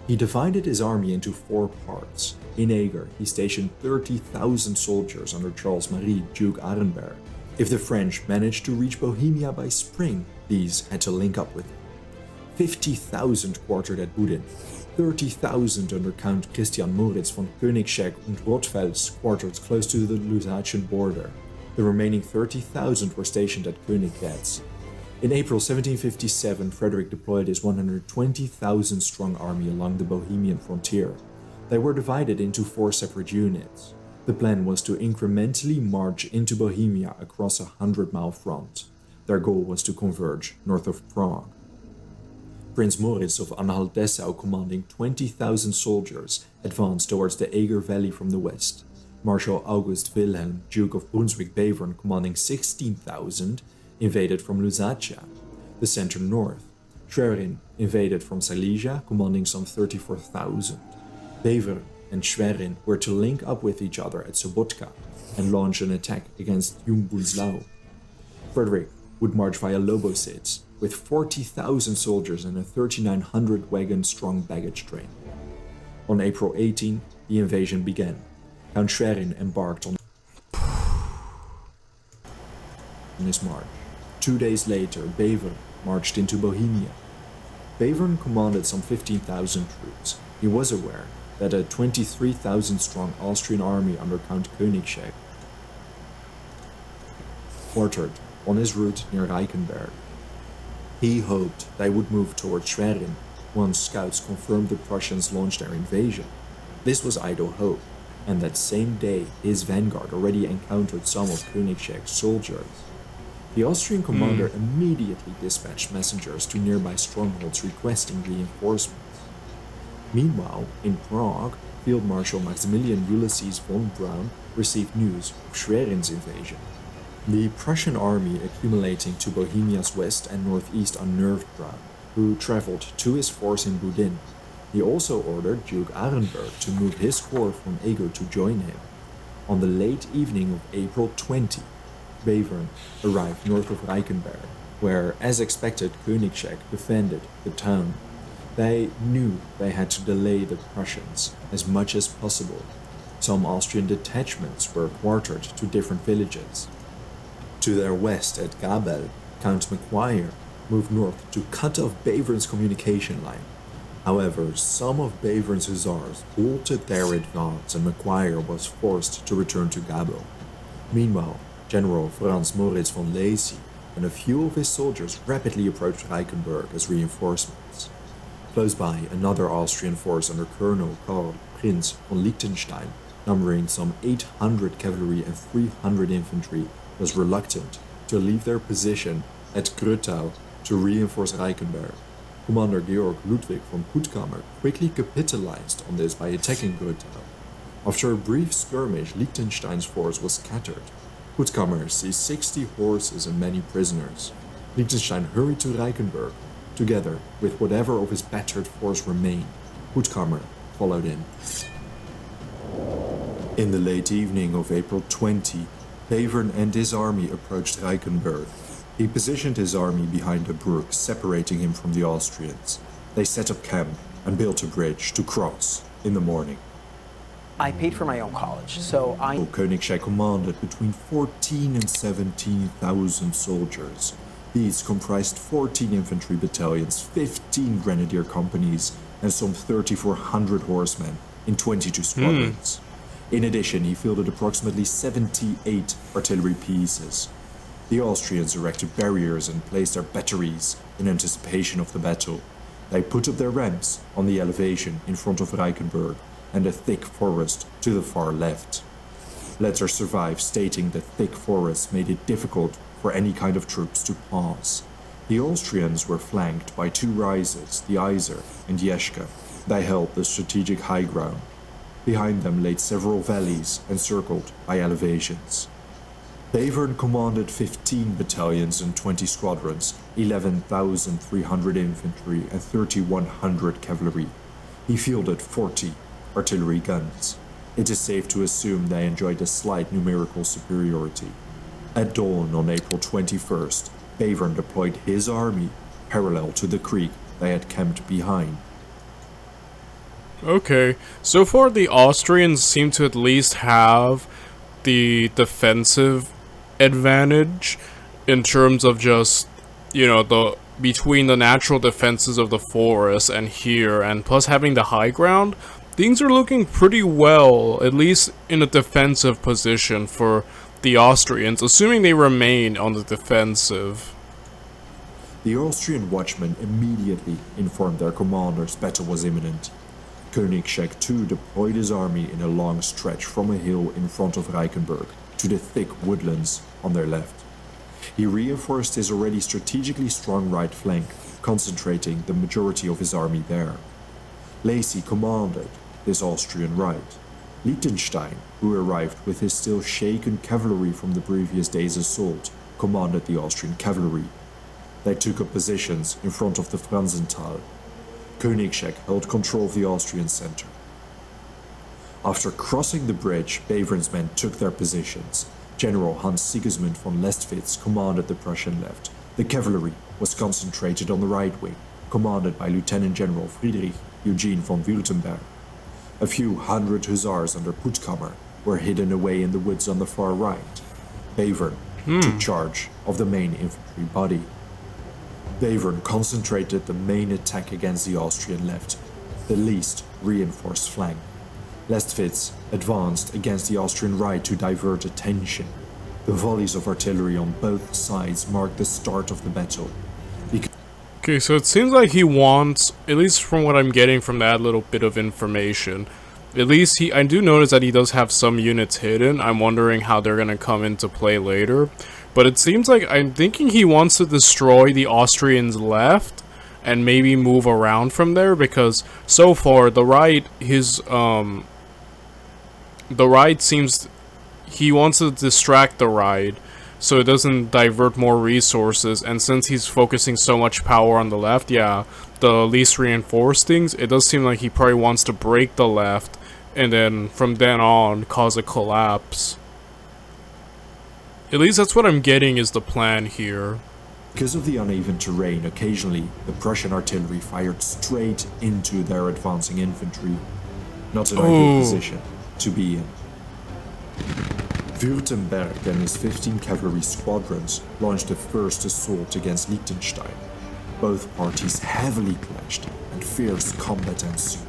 He divided his army into 4 parts. In Eger, he stationed 30,000 soldiers under Charles Marie, Duke Arenberg. If the French managed to reach Bohemia by spring, these had to link up with him. 50,000 quartered at Budin, 30,000 under Count Christian Moritz von Koenigsegg und Rothfels quartered close to the Lusatian border. The remaining 30,000 were stationed at Königgrätz. In April 1757, Frederick deployed his 120,000 strong army along the Bohemian frontier. They were divided into 4 separate units. The plan was to incrementally march into Bohemia across a 100-mile front. Their goal was to converge north of Prague. Prince Moritz of Anhalt-Dessau, commanding 20,000 soldiers, advanced towards the Eger Valley from the west. Marshal August Wilhelm, Duke of Brunswick-Bevern, commanding 16,000, invaded from Lusatia. The center north. Schwerin invaded from Silesia, commanding some 34,000. Bevern and Schwerin were to link up with each other at Sobotka and launch an attack against Jungbunzlau. Frederick would march via Lobositz with 40,000 soldiers and a 3,900-wagon-strong baggage train. On April 18, the invasion began. Count Schwerin embarked on his march. 2 days later, Bevern marched into Bohemia. Bevern commanded some 15,000 troops. He was aware that a 23,000-strong Austrian army under Count Koenigsegg quartered on his route near Reichenberg. He hoped they would move towards Schwerin once scouts confirmed the Prussians launched their invasion. This was idle hope, and that same day his vanguard already encountered some of Koenigsegg's soldiers. The Austrian commander immediately dispatched messengers to nearby strongholds requesting reinforcements. Meanwhile, in Prague, Field Marshal Maximilian Ulysses von Braun received news of Schwerin's invasion. The Prussian army accumulating to Bohemia's west and northeast unnerved Braun, who traveled to his force in Budin. He also ordered Duke Arenberg to move his corps from Eger to join him. On the late evening of April 20, Bevern arrived north of Reichenberg, where, as expected, Koenigsegg defended the town. They knew they had to delay the Prussians as much as possible. Some Austrian detachments were quartered to different villages. To their west at Gabel, Count Macquarie moved north to cut off Bevern's communication line. However, some of Bevern's hussars halted their advance and Macquarie was forced to return to Gabel. Meanwhile, General Franz Moritz von Lacy and a few of his soldiers rapidly approached Reichenberg as reinforcements. Close by, another Austrian force under Colonel Karl Prinz von Liechtenstein, numbering some 800 cavalry and 300 infantry, was reluctant to leave their position at Grötau to reinforce Reichenberg. Commander Georg Ludwig von Puttkamer quickly capitalized on this by attacking Grötau. After a brief skirmish, Liechtenstein's force was scattered. Puttkamer seized 60 horses and many prisoners. Liechtenstein hurried to Reichenberg, together with whatever of his battered force remained. Puttkamer followed him. In the late evening of April 20, Bevern and his army approached Reichenberg. He positioned his army behind a brook, separating him from the Austrians. They set up camp and built a bridge to cross in the morning. I paid for my own college, so Koenigsegg commanded between 14 and 17,000 soldiers. These comprised 14 infantry battalions, 15 grenadier companies, and some 3,400 horsemen in 22 squadrons. In addition, he fielded approximately 78 artillery pieces. The Austrians erected barriers and placed their batteries in anticipation of the battle. They put up their ramps on the elevation in front of Reichenberg and a thick forest to the far left. Letters survive stating that thick forests made it difficult for any kind of troops to pass. The Austrians were flanked by 2 rises, the Iser and Jeschke. They held the strategic high ground. Behind them laid several valleys encircled by elevations. Bevern commanded 15 battalions and 20 squadrons, 11,300 infantry and 3,100 cavalry. He fielded 40 artillery guns. It is safe to assume they enjoyed a slight numerical superiority. At dawn on April 21st, Bevern deployed his army parallel to the creek they had camped behind. Okay, so far the Austrians seem to at least have the defensive advantage in terms of just, you know, the between the natural defenses of the forest and here, and plus having the high ground, things are looking pretty well, at least in a defensive position for the Austrians, assuming they remain on the defensive. The Austrian watchmen immediately informed their commanders battle was imminent. Koenigsegg too deployed his army in a long stretch from a hill in front of Reichenberg to the thick woodlands on their left. He reinforced his already strategically strong right flank, concentrating the majority of his army there. Lacy commanded this Austrian right. Liechtenstein, who arrived with his still shaken cavalry from the previous day's assault, commanded the Austrian cavalry. They took up positions in front of the Franzental. Koenigsegg held control of the Austrian center. After crossing the bridge, Bevern's men took their positions. General Hans Sigismund von Lestwitz commanded the Prussian left. The cavalry was concentrated on the right wing, commanded by Lieutenant General Friedrich Eugene von Württemberg. A few hundred hussars under Puttkammer were hidden away in the woods on the far right. Bevern took charge of the main infantry body. Bevern concentrated the main attack against the Austrian left, the least reinforced flank. Lestwitz advanced against the Austrian right to divert attention. The volleys of artillery on both sides marked the start of the battle. Okay, so it seems like he wants, at least from what I'm getting from that little bit of information, at least I do notice that he does have some units hidden. I'm wondering how they're gonna come into play later. But it seems like I'm thinking he wants to destroy the Austrians left and maybe move around from there, because so far the right seems he wants to distract the right so it doesn't divert more resources, and since he's focusing so much power on the left, yeah, the least reinforced things, it does seem like he probably wants to break the left and then from then on cause a collapse. At least that's what I'm getting is the plan here. Because of the uneven terrain, occasionally the Prussian artillery fired straight into their advancing infantry. Not an ideal position to be in. Württemberg and his 15 cavalry squadrons launched a first assault against Liechtenstein. Both parties heavily clashed and fierce combat ensued.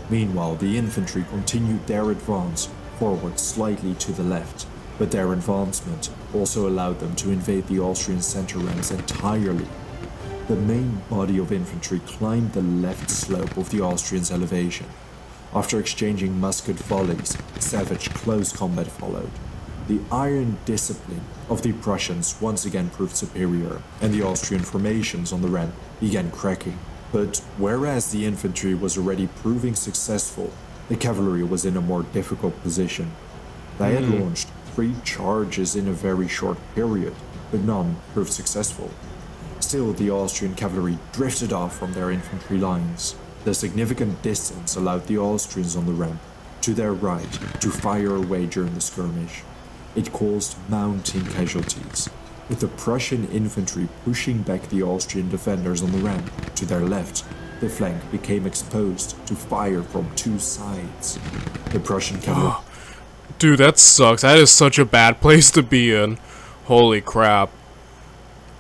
Meanwhile, the infantry continued their advance forward slightly to the left, but their advancement also allowed them to invade the Austrian center ranks entirely. The main body of infantry climbed the left slope of the Austrians' elevation. After exchanging musket volleys, savage close combat followed. The iron discipline of the Prussians once again proved superior, and the Austrian formations on the ramp began cracking. But whereas the infantry was already proving successful, the cavalry was in a more difficult position. They had launched 3 charges in a very short period, but none proved successful. Still, the Austrian cavalry drifted off from their infantry lines. The significant distance allowed the Austrians on the ramp, to their right, to fire away during the skirmish. It caused mounting casualties, with the Prussian infantry pushing back the Austrian defenders on the ramp. To their left, the flank became exposed to fire from 2 sides. The Prussian cavalry... Dude, that sucks. That is such a bad place to be in. Holy crap.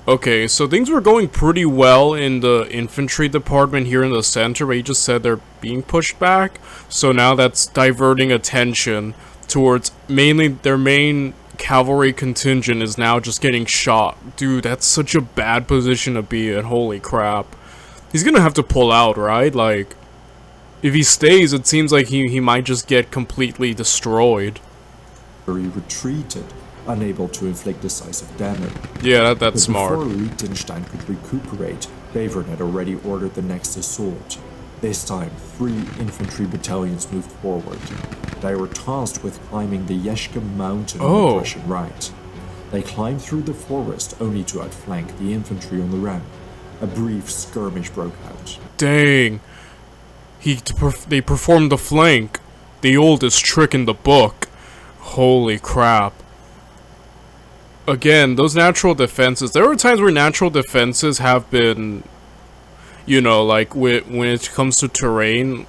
Okay, so things were going pretty well in the infantry department here in the center, but you just said they're being pushed back. So now that's diverting attention towards mainly their main cavalry contingent is now just getting shot. Dude, that's such a bad position to be in. Holy crap. He's gonna have to pull out, right? Like, if he stays, it seems like he might just get completely destroyed. retreated, unable to inflict decisive damage. Yeah, that's smart. Before Liechtenstein could recuperate, Bevern had already ordered the next assault. This time, 3 infantry battalions moved forward. They were tasked with climbing the Jeschke mountain on the Prussian right. They climbed through the forest only to outflank the infantry on the ramp. A brief skirmish broke out. Dang. They performed the flank. the oldest trick in the book. Holy crap. Again, those natural defenses, there are times where natural defenses have been, you know, like when it comes to terrain,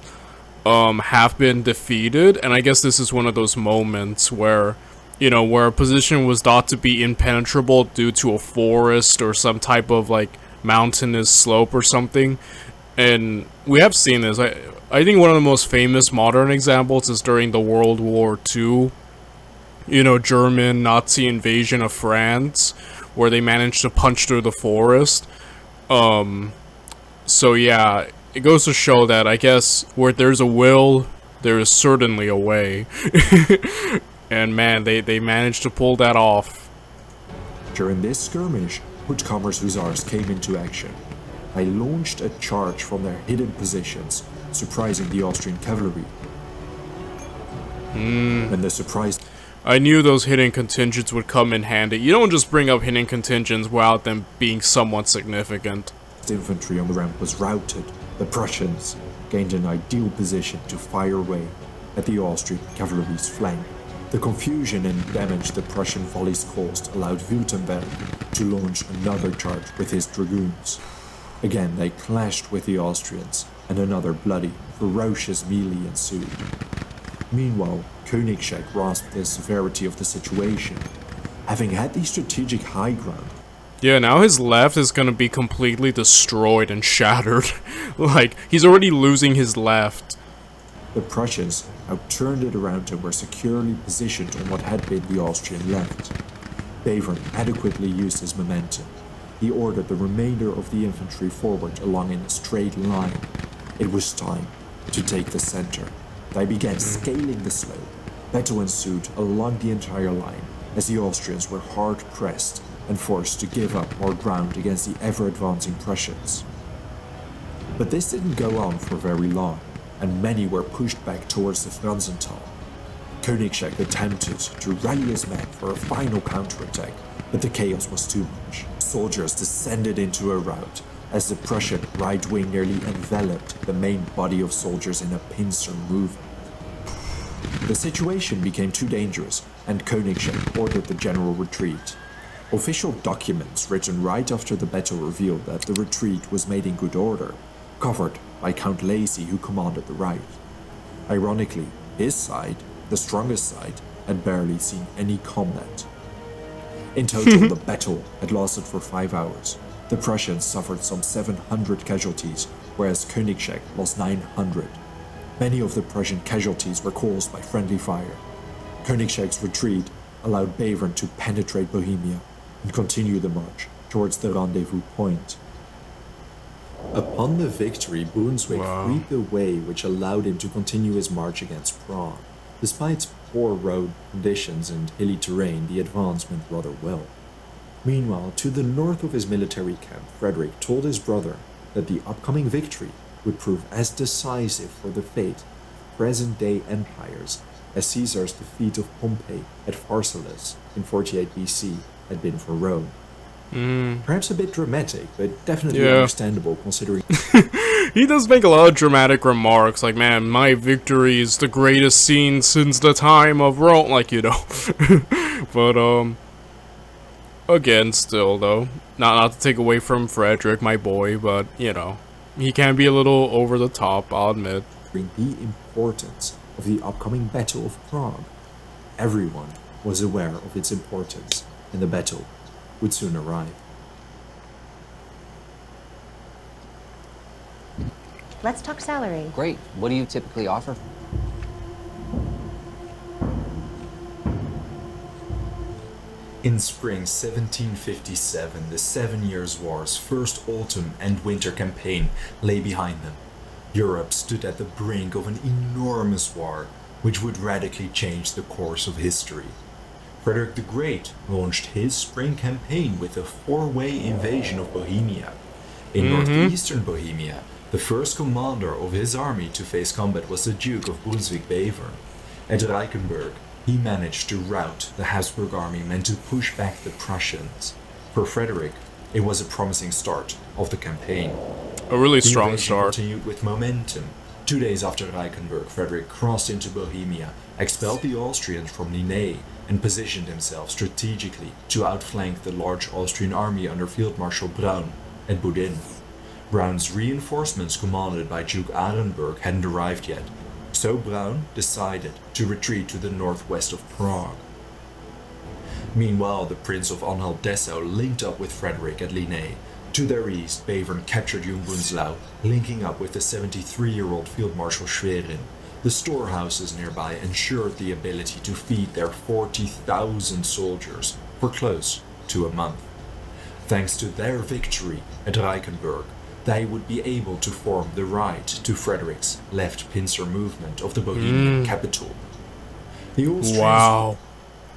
have been defeated, and I guess this is one of those moments where, you know, where a position was thought to be impenetrable due to a forest or some type of like mountainous slope or something. And we have seen this. I think one of the most famous modern examples is during the World War II, you know, German Nazi invasion of France, where they managed to punch through the forest. So yeah, it goes to show that, I guess, where there's a will, there is certainly a way. And man, they managed to pull that off. During this skirmish, Puttkamer's hussars came into action. They launched a charge from their hidden positions, surprising the Austrian cavalry. When the surprise I knew those hidden contingents would come in handy. You don't just bring up hidden contingents without them being somewhat significant. infantry on the ramp was routed, the Prussians gained an ideal position to fire away at the Austrian cavalry's flank. The confusion and damage the Prussian volleys caused allowed Württemberg to launch another charge with his dragoons. Again, they clashed with the Austrians, and another bloody, ferocious melee ensued. Meanwhile, Koenigsegg grasped the severity of the situation. Having had the strategic high ground, Yeah, now his left is gonna be completely destroyed and shattered. Like, he's already losing his left. the Prussians now turned it around and were securely positioned on what had been the Austrian left. Bevern adequately used his momentum. He ordered the remainder of the infantry forward along in a straight line. It was time to take the center. They began scaling the slope. Battle ensued along the entire line as the Austrians were hard pressed and forced to give up more ground against the ever-advancing Prussians. But this didn't go on for very long, and many were pushed back towards the Franzental. Koenigsegg attempted to rally his men for a final counterattack, but the chaos was too much. Soldiers descended into a rout as the Prussian right wing nearly enveloped the main body of soldiers in a pincer movement. The situation became too dangerous, and Koenigsegg ordered the general retreat. Official documents written right after the battle revealed that the retreat was made in good order, covered by Count Lacy, who commanded the right. Ironically, his side, the strongest side, had barely seen any combat. In total, the battle had lasted for 5 hours. The Prussians suffered some 700 casualties, whereas Koenigsegg lost 900. Many of the Prussian casualties were caused by friendly fire. Koenigsegg's retreat allowed Bevern to penetrate Bohemia and continue the march towards the rendezvous point. Upon the victory, Brunswick freed the way which allowed him to continue his march against Prague. Despite poor road conditions and hilly terrain, the advance went rather well. Meanwhile, to the north of his military camp, Frederick told his brother that the upcoming victory would prove as decisive for the fate of present-day empires as Caesar's defeat of Pompey at Pharsalus in 48 BC had been for Rome. Perhaps a bit dramatic, but definitely understandable considering He does make a lot of dramatic remarks, like, man, my victory is the greatest scene since the time of Rome, like, you know. But, again, still, though, not to take away from Frederick, my boy, but, you know, he can be a little over the top, I'll admit. the importance of the upcoming Battle of Prague. Everyone was aware of its importance, and the battle would soon arrive. Let's talk salary. Great. What do you typically offer? In spring 1757, the 7 Years' War's first autumn and winter campaign lay behind them. Europe stood at the brink of an enormous war, which would radically change the course of history. Frederick the Great launched his spring campaign with a four-way invasion of Bohemia. In northeastern Bohemia, the first commander of his army to face combat was the Duke of Brunswick-Bevern. At Reichenberg, he managed to rout the Habsburg army meant to push back the Prussians. For Frederick, it was a promising start of the campaign. A really The strong invasion start. continued with momentum. 2 days after Reichenberg, Frederick crossed into Bohemia, expelled the Austrians from Linné, and positioned himself strategically to outflank the large Austrian army under Field Marshal Braun at Budin. Braun's reinforcements, commanded by Duke Arenberg, hadn't arrived yet, so Braun decided to retreat to the northwest of Prague. Meanwhile, the Prince of Anhalt-Dessau linked up with Frederick at Linné. To their east, Bevern captured Jungbunzlau, linking up with the 73-year-old Field Marshal Schwerin. The storehouses nearby ensured the ability to feed their 40,000 soldiers for close to a month. Thanks to their victory at Reichenberg, they would be able to form the right to Frederick's left pincer movement of the Bohemian capital. The Austrians Wow.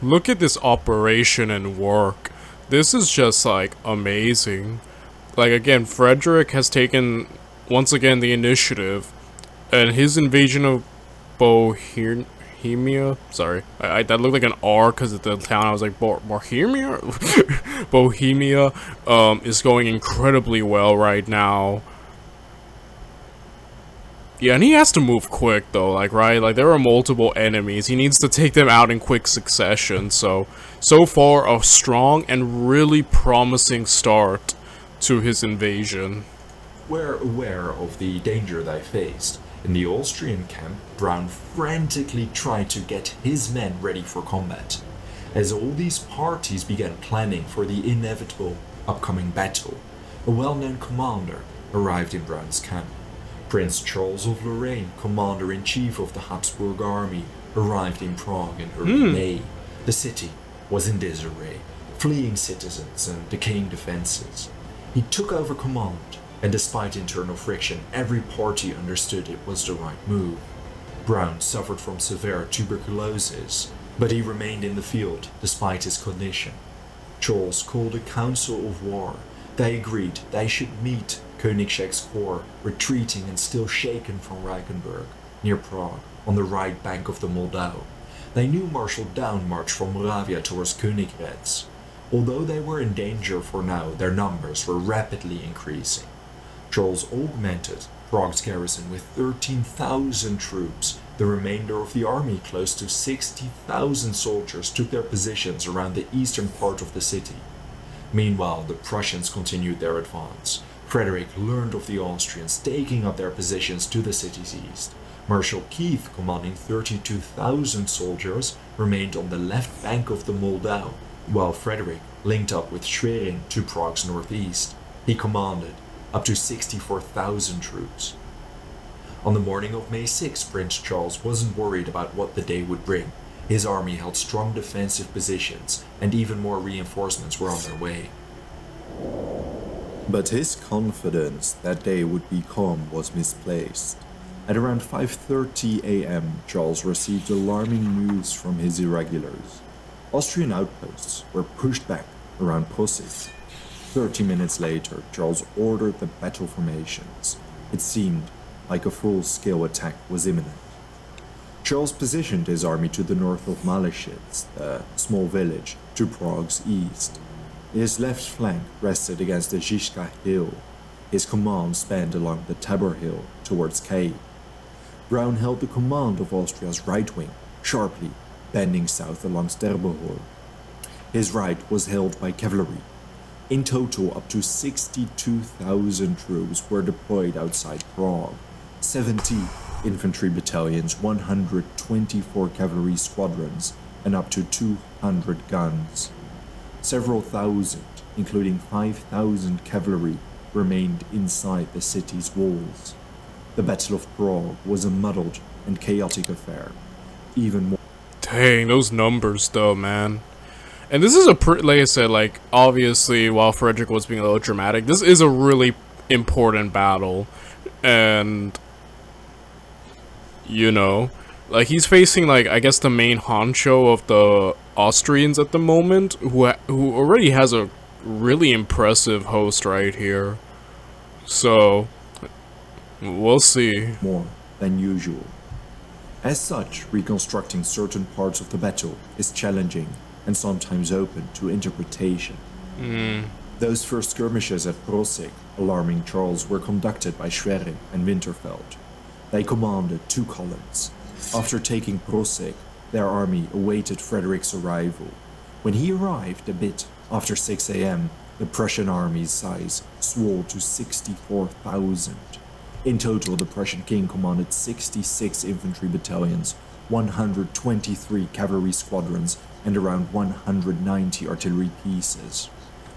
Look at this operation and work. This is just like amazing. Like again, Frederick has taken once again the initiative, and his invasion of Bohemia. Sorry, that looked like an R because of the town. I was like Bohemia. Bohemia is going incredibly well right now. Yeah, and he has to move quick though, like, right? Like, there are multiple enemies. He needs to take them out in quick succession. So far, a strong and really promising start to his invasion. were aware of the danger they faced. In the Austrian camp, Braun frantically tried to get his men ready for combat. As all these parties began planning for the inevitable upcoming battle, a well-known commander arrived in Braun's camp. Prince Charles of Lorraine, commander-in-chief of the Habsburg army, arrived in Prague in early May. The city was in disarray, fleeing citizens and decaying defenses. He took over command, and despite internal friction, every party understood it was the right move. Braun suffered from severe tuberculosis, but he remained in the field despite his condition. Charles called a council of war. They agreed they should meet Koenigseg's corps, retreating and still shaken from Reichenberg, near Prague, on the right bank of the Moldau. They knew Marshal Daun marched from Moravia towards Königgrätz. Although they were in danger for now, their numbers were rapidly increasing. Charles augmented Prague's garrison with 13,000 troops. The remainder of the army, close to 60,000 soldiers, took their positions around the eastern part of the city. Meanwhile, the Prussians continued their advance. Frederick learned of the Austrians taking up their positions to the city's east. Marshal Keith, commanding 32,000 soldiers, remained on the left bank of the Moldau, while Frederick linked up with Schwerin to Prague's northeast. He commanded up to 64,000 troops. On the morning of May 6, Prince Charles wasn't worried about what the day would bring. His army held strong defensive positions, and even more reinforcements were on their way. But his confidence that day would be calm was misplaced. At around 5:30 a.m., Charles received alarming news from his irregulars. Austrian outposts were pushed back around Possig. 30 minutes later, Charles ordered the battle formations. It seemed like a full-scale attack was imminent. Charles positioned his army to the north of Malachitz, the small village, to Prague's east. His left flank rested against the Zizka hill. His command spanned along the Tabor hill towards Kay. Braun held the command of Austria's right wing, sharply bending south along Sterbohor. His right was held by cavalry. In total, up to 62,000 troops were deployed outside Prague. 70 infantry battalions, 124 cavalry squadrons, and up to 200 guns. Several thousand, including 5,000 cavalry, remained inside the city's walls. The Battle of Prague was a muddled and chaotic affair, even more. Dang, those numbers though, man. And this is like I said, like, obviously, while Frederick was being a little dramatic, this is a really important battle. And, you know, like, he's facing, like, I guess the main honcho of the Austrians at the moment, who already has a really impressive host right here. So, we'll see. More than usual. As such, reconstructing certain parts of the battle is challenging and sometimes open to interpretation. Those first skirmishes at Possig, alarming Charles, were conducted by Schwerin and Winterfeld. They commanded 2 columns. After taking Prosek, their army awaited Frederick's arrival. When he arrived a bit after 6 a.m., the Prussian army's size swelled to 64,000. In total, the Prussian king commanded 66 infantry battalions, 123 cavalry squadrons, and around 190 artillery pieces.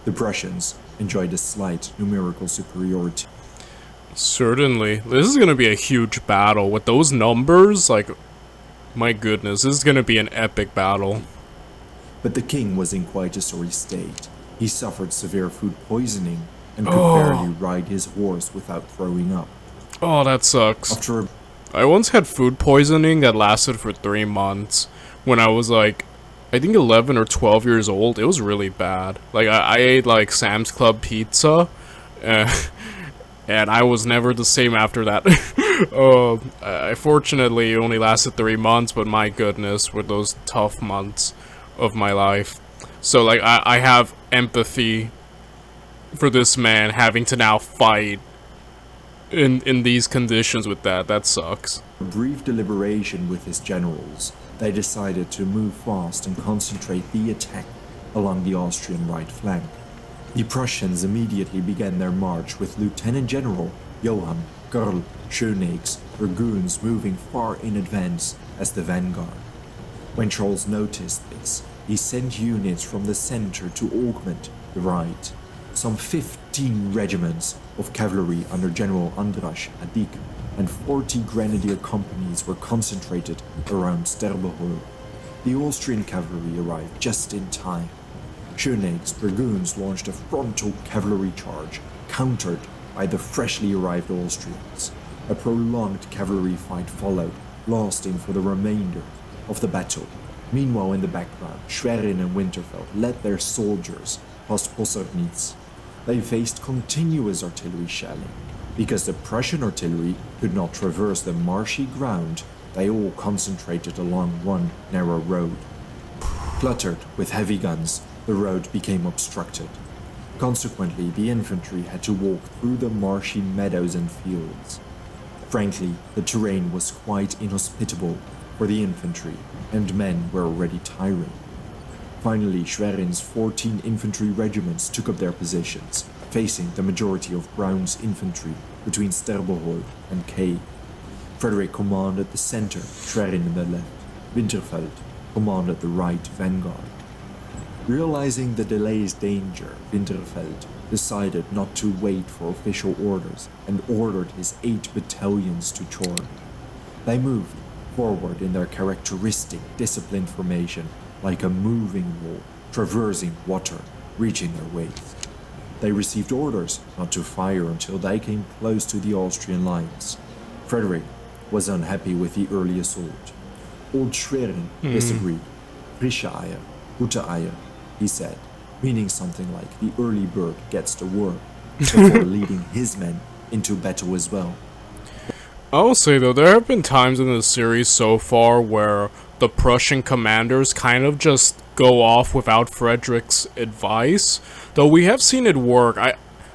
The Prussians enjoyed a slight numerical superiority. Certainly. This is gonna be a huge battle. With those numbers, like, my goodness, this is gonna be an epic battle. But the king was in quite a sorry state. He suffered severe food poisoning and could barely ride his horse without throwing up. Oh, that sucks. After I once had food poisoning that lasted for 3 months when I was like, I think 11 or 12 years old. It was really bad. Like, I ate like Sam's Club pizza, and I was never the same after that. I fortunately it only lasted 3 months, but my goodness, were those tough months of my life. So like, I have empathy for this man having to now fight in these conditions with that. That sucks. a brief deliberation with his generals, they decided to move fast and concentrate the attack along the Austrian right flank. The Prussians immediately began their march with Lieutenant General Johann Karl Schönegg's dragoons moving far in advance as the vanguard. When Charles noticed this, he sent units from the center to augment the right. Some 15 regiments of cavalry under General Andras Adik and 40 grenadier companies were concentrated around Sterbehoel. The Austrian cavalry arrived just in time. Schönegg's dragoons launched a frontal cavalry charge, countered by the freshly arrived Austrians. A prolonged cavalry fight followed, lasting for the remainder of the battle. Meanwhile, in the background, Schwerin and Winterfeld led their soldiers past Possernitz. They faced continuous artillery shelling. Because the Prussian artillery could not traverse the marshy ground, they all concentrated along one narrow road. Cluttered with heavy guns, the road became obstructed. Consequently, the infantry had to walk through the marshy meadows and fields. Frankly, the terrain was quite inhospitable for the infantry, and men were already tiring. Finally, Schwerin's 14 infantry regiments took up their positions, facing the majority of Brown's infantry between Sterbehoel and Kay. Frederick commanded the center, Schwerin in the left. Winterfeld commanded the right vanguard. Realizing the delay's danger, Winterfeld decided not to wait for official orders and ordered his 8 battalions to charge. They moved forward in their characteristic disciplined formation like a moving wall, traversing water, reaching their waist. They received orders not to fire until they came close to the Austrian lines. Frederick was unhappy with the early assault. Old Schwerin disagreed. Frische Eier, gute Eier, he said, meaning something like the early bird gets the worm, before leading his men into battle as well. I will say though, there have been times in the series so far where the Prussian commanders kind of just go off without Frederick's advice, though we have seen it work.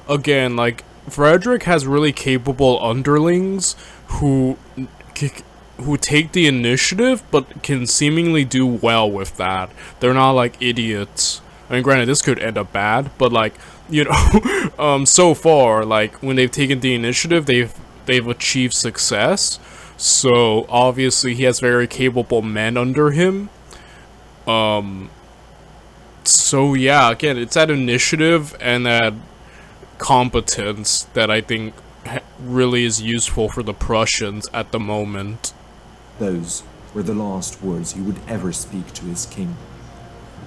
Like, Frederick has really capable underlings who take the initiative, but can seemingly do well with that. They're not like idiots. I mean, granted, this could end up bad, but like, you know, so far, like, when they've taken the initiative, they've achieved success. So obviously he has very capable men under him. So yeah, again, it's that initiative and that competence that I think really is useful for the Prussians at the moment. Those were the last words he would ever speak to his king.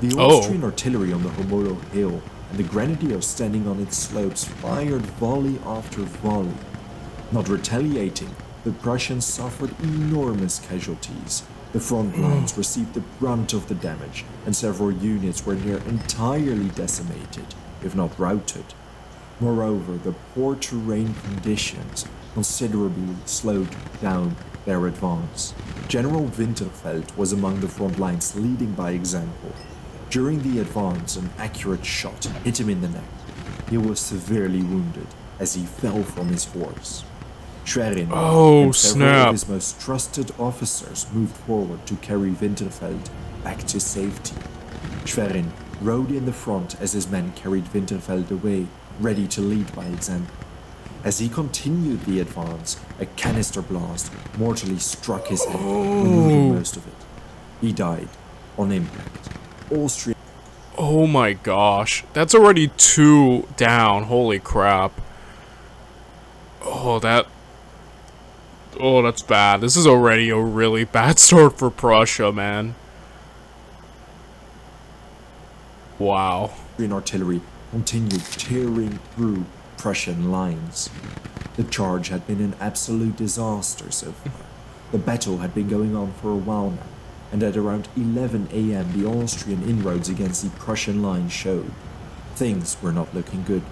The Austrian artillery on the Homolo hill and the grenadiers standing on its slopes fired volley after volley. Not retaliating, the Prussians suffered enormous casualties. The front lines received the brunt of the damage, and several units were near entirely decimated, if not routed. Moreover, the poor terrain conditions considerably slowed down their advance. General Winterfeld was among the front lines, leading by example. During the advance, an accurate shot hit him in the neck. He was severely wounded as he fell from his horse. Schwerin Oh, and several snap. of his most trusted officers moved forward to carry Winterfeld back to safety. Schwerin rode in the front as his men carried Winterfeld away, ready to lead by example. As he continued the advance, a canister blast mortally struck his head, removing most of it. He died on impact. Austria. Oh my gosh. That's already 2 down. Holy crap. Oh, that's bad. This is already a really bad start for Prussia, man. Wow. Austrian artillery continued tearing through Prussian lines. The charge had been an absolute disaster so far. The battle had been going on for a while now, and at around 11 a.m. the Austrian inroads against the Prussian lines showed. Things were not looking good.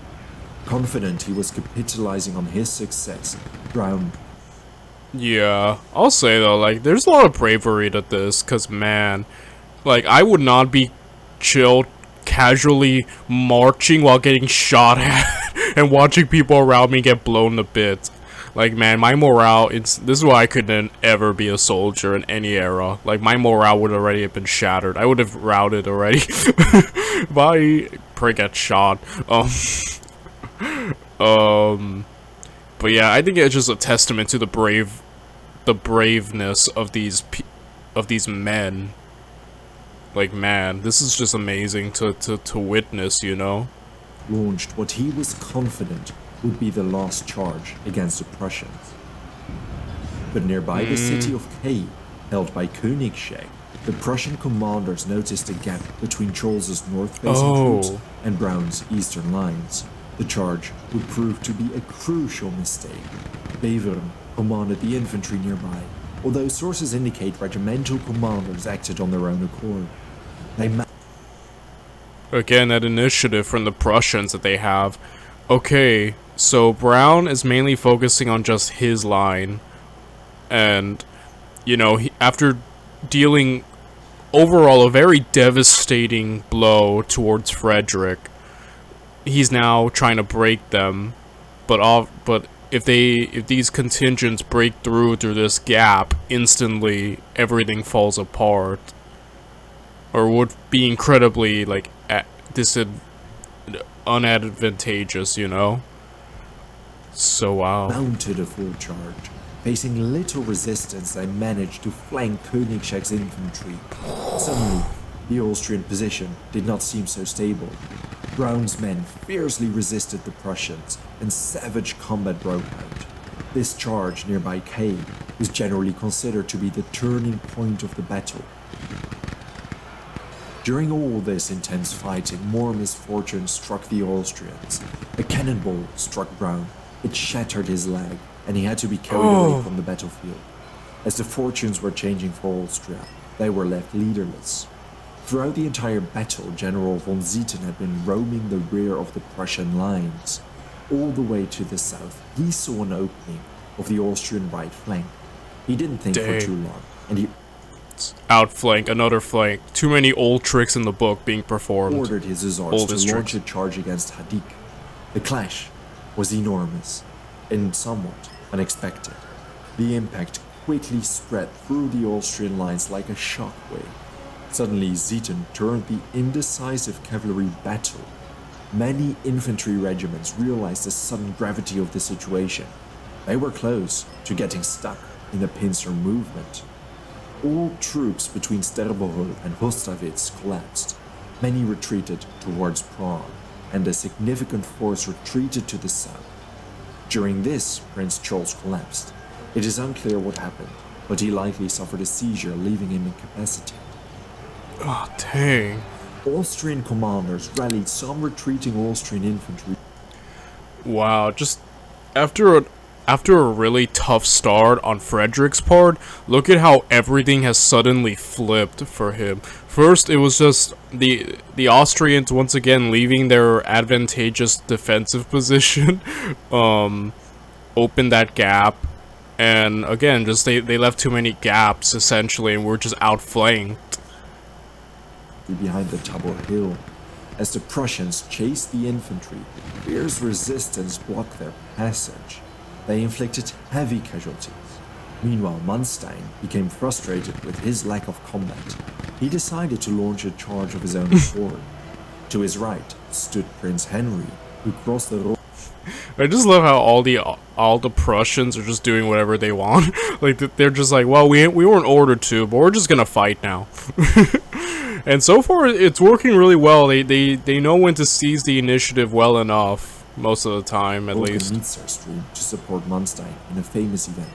Confident he was capitalizing on his success, Brown. Yeah, I'll say though, like, there's a lot of bravery to this, cause man, like, I would not be chill, casually marching while getting shot at, and watching people around me get blown to bits. Like, man, my morale, this is why I couldn't ever be a soldier in any era. Like, my morale would already have been shattered. I would have routed already. Bye. Pray get shot. But yeah, I think it's just a testament to the braveness of these men. Like, man, this is just amazing to witness, you know? Launched what he was confident would be the last charge against the Prussians. But nearby the city of Kay, held by Königsegg, the Prussian commanders noticed a gap between Charles's north-facing troops and Brown's eastern lines. The charge would prove to be a crucial mistake. Bevern commanded the infantry nearby, although sources indicate regimental commanders acted on their own accord. Again, that initiative from the Prussians that they have. Okay, so Brown is mainly focusing on just his line. And, you know, after dealing overall a very devastating blow towards Frederick, he's now trying to break them. But if these contingents break through this gap, instantly everything falls apart. Or would be incredibly, like, unadvantageous, you know? So, wow. Mounted a full charge. Facing little resistance, they managed to flank Königsegg's infantry. Suddenly, the Austrian position did not seem so stable. Brown's men fiercely resisted the Prussians, and savage combat broke out. This charge nearby Kay was generally considered to be the turning point of the battle. During all this intense fighting, more misfortune struck the Austrians. A cannonball struck Brown. It shattered his leg, and he had to be carried away from the battlefield. As the fortunes were changing for Austria, they were left leaderless. Throughout the entire battle, General von Zieten had been roaming the rear of the Prussian lines. All the way to the south, he saw an opening of the Austrian right flank. He didn't think for too long, and he outflank, another flank. Too many old tricks in the book being performed. ordered his hussars to launch a charge against Hadik. The clash was enormous and somewhat unexpected. The impact quickly spread through the Austrian lines like a shockwave. Suddenly, Zieten turned the indecisive cavalry battle. Many infantry regiments realized the sudden gravity of the situation. They were close to getting stuck in the pincer movement. All troops between Sterbohol and Hostavitz collapsed. Many retreated towards Prague, and a significant force retreated to the south. During this, Prince Charles collapsed. It is unclear what happened, but he likely suffered a seizure, leaving him incapacitated. Oh, dang. Austrian commanders rallied some retreating Austrian infantry. Wow, just after a really tough start on Frederick's part, look at how everything has suddenly flipped for him. First, it was just the Austrians once again leaving their advantageous defensive position, opened that gap, and again, just they left too many gaps essentially, and were just outflanked. Behind the Tabor Hill. As the Prussians chased the infantry, fierce resistance blocked their passage. they inflicted heavy casualties. Meanwhile, Manstein became frustrated with his lack of combat. He decided to launch a charge of his own accord. To his right stood Prince Henry, who crossed the road. I just love how all the Prussians are just doing whatever they want. Like they're just like, well, we weren't ordered to, but we're just gonna fight now. And so far, it's working really well. They know when to seize the initiative well enough, most of the time, at least. Nizza stream to support Manstein in a famous event.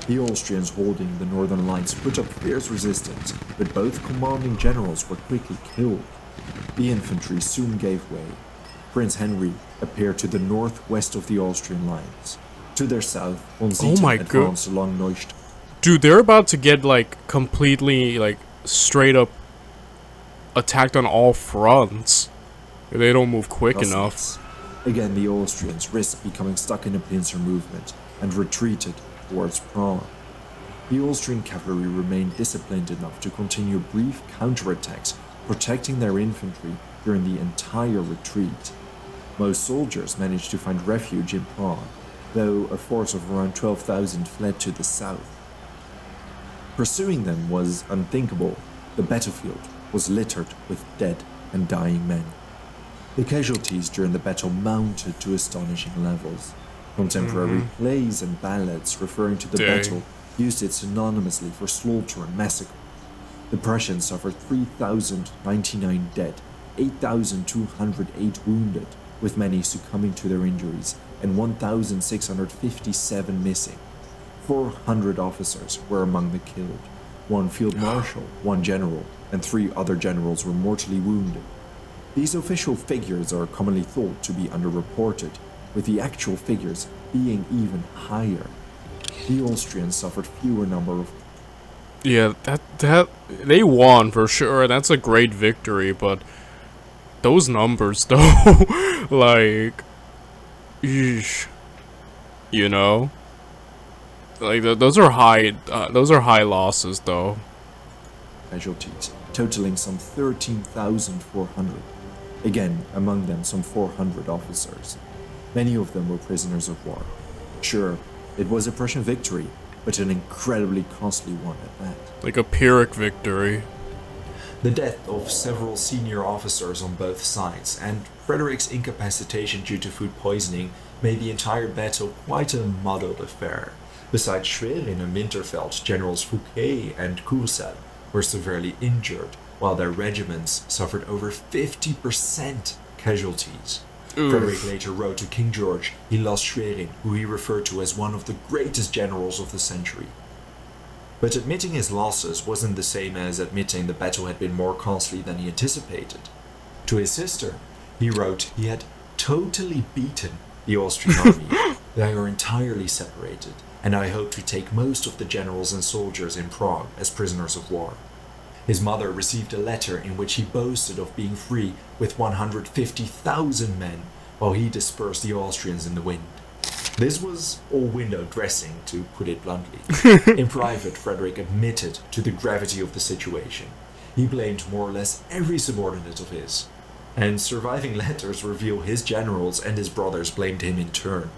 The Austrians holding the northern lines put up fierce resistance, but both commanding generals were quickly killed. The infantry soon gave way. Prince Henry appeared to the northwest of the Austrian lines. To their south, von Zieten advanced along Neustadt. Dude, they're about to get, like, completely, like, straight up attacked on all fronts. If they don't move quick enough. Again, the Austrians risked becoming stuck in a pincer movement and retreated towards Prague. The Austrian cavalry remained disciplined enough to continue brief counterattacks, protecting their infantry during the entire retreat. Most soldiers managed to find refuge in Prague, though a force of around 12,000 fled to the south. Pursuing them was unthinkable. The battlefield was littered with dead and dying men. The casualties during the battle mounted to astonishing levels. Contemporary plays and ballads referring to the battle used it synonymously for slaughter and massacre. The Prussians suffered 3,099 dead, 8,208 wounded, with many succumbing to their injuries, and 1,657 missing. 400 officers were among the killed. One field marshal, one general, and 3 other generals were mortally wounded. These official figures are commonly thought to be underreported, with the actual figures being even higher. The Austrians suffered fewer number of... Yeah, that they won for sure. That's a great victory, but those numbers though, like, eesh, you know, like those are high losses though. Casualties totaling some 13,400. Again, among them some 400 officers. Many of them were prisoners of war. Sure, it was a Prussian victory, but an incredibly costly one at that. Like a Pyrrhic victory. The death of several senior officers on both sides, and Frederick's incapacitation due to food poisoning, made the entire battle quite a muddled affair. Besides Schwerin and Winterfeld, Generals Fouquet and Courcelles were severely injured, while their regiments suffered over 50% casualties. Oof. Frederick later wrote to King George he lost Schwerin, who he referred to as one of the greatest generals of the century. But admitting his losses wasn't the same as admitting the battle had been more costly than he anticipated. To his sister, he wrote he had totally beaten the Austrian army. They are entirely separated, and I hope to take most of the generals and soldiers in Prague as prisoners of war. His mother received a letter in which he boasted of being free with 150,000 men, while he dispersed the Austrians in the wind. This was all window dressing, to put it bluntly. In private, Frederick admitted to the gravity of the situation. He blamed more or less every subordinate of his, and surviving letters reveal his generals and his brothers blamed him in turn.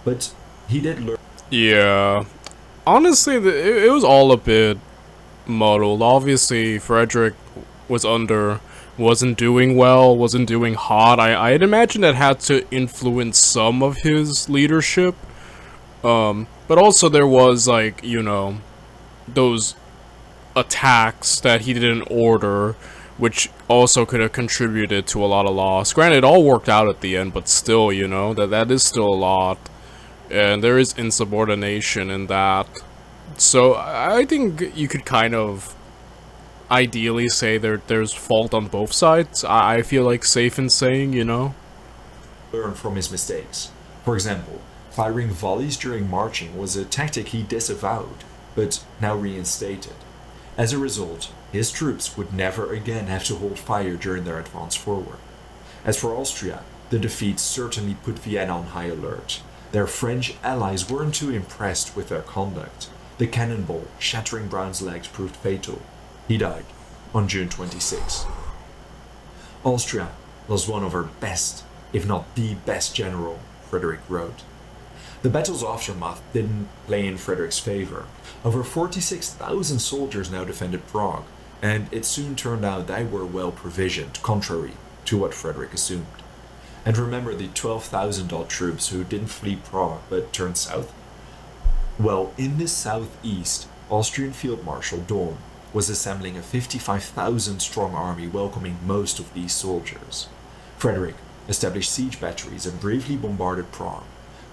But he did learn... Yeah. Honestly, it was all a bit muddled. Obviously, Frederick wasn't doing well, wasn't doing hot. I'd imagine that had to influence some of his leadership. But also there was, like, you know, those attacks that he didn't order, which also could have contributed to a lot of loss. Granted, it all worked out at the end, but still, you know, that is still a lot. And there is insubordination in that. So I think you could kind of ideally say there's fault on both sides. I feel like safe in saying, you know. Learn from his mistakes. For example, firing volleys during marching was a tactic he disavowed, but now reinstated. As a result, his troops would never again have to hold fire during their advance forward. As for Austria, the defeat certainly put Vienna on high alert. Their French allies weren't too impressed with their conduct. The cannonball shattering Brown's legs proved fatal. He died on June 26. Austria lost one of her best, if not the best general, Frederick wrote. The battle's aftermath didn't play in Frederick's favor. Over 46,000 soldiers now defended Prague, and it soon turned out they were well provisioned, contrary to what Frederick assumed. And remember the 12,000 odd troops who didn't flee Prague but turned south? Well, in the southeast, Austrian Field Marshal Daun was assembling a 55,000 strong army welcoming most of these soldiers. Frederick established siege batteries and bravely bombarded Prague,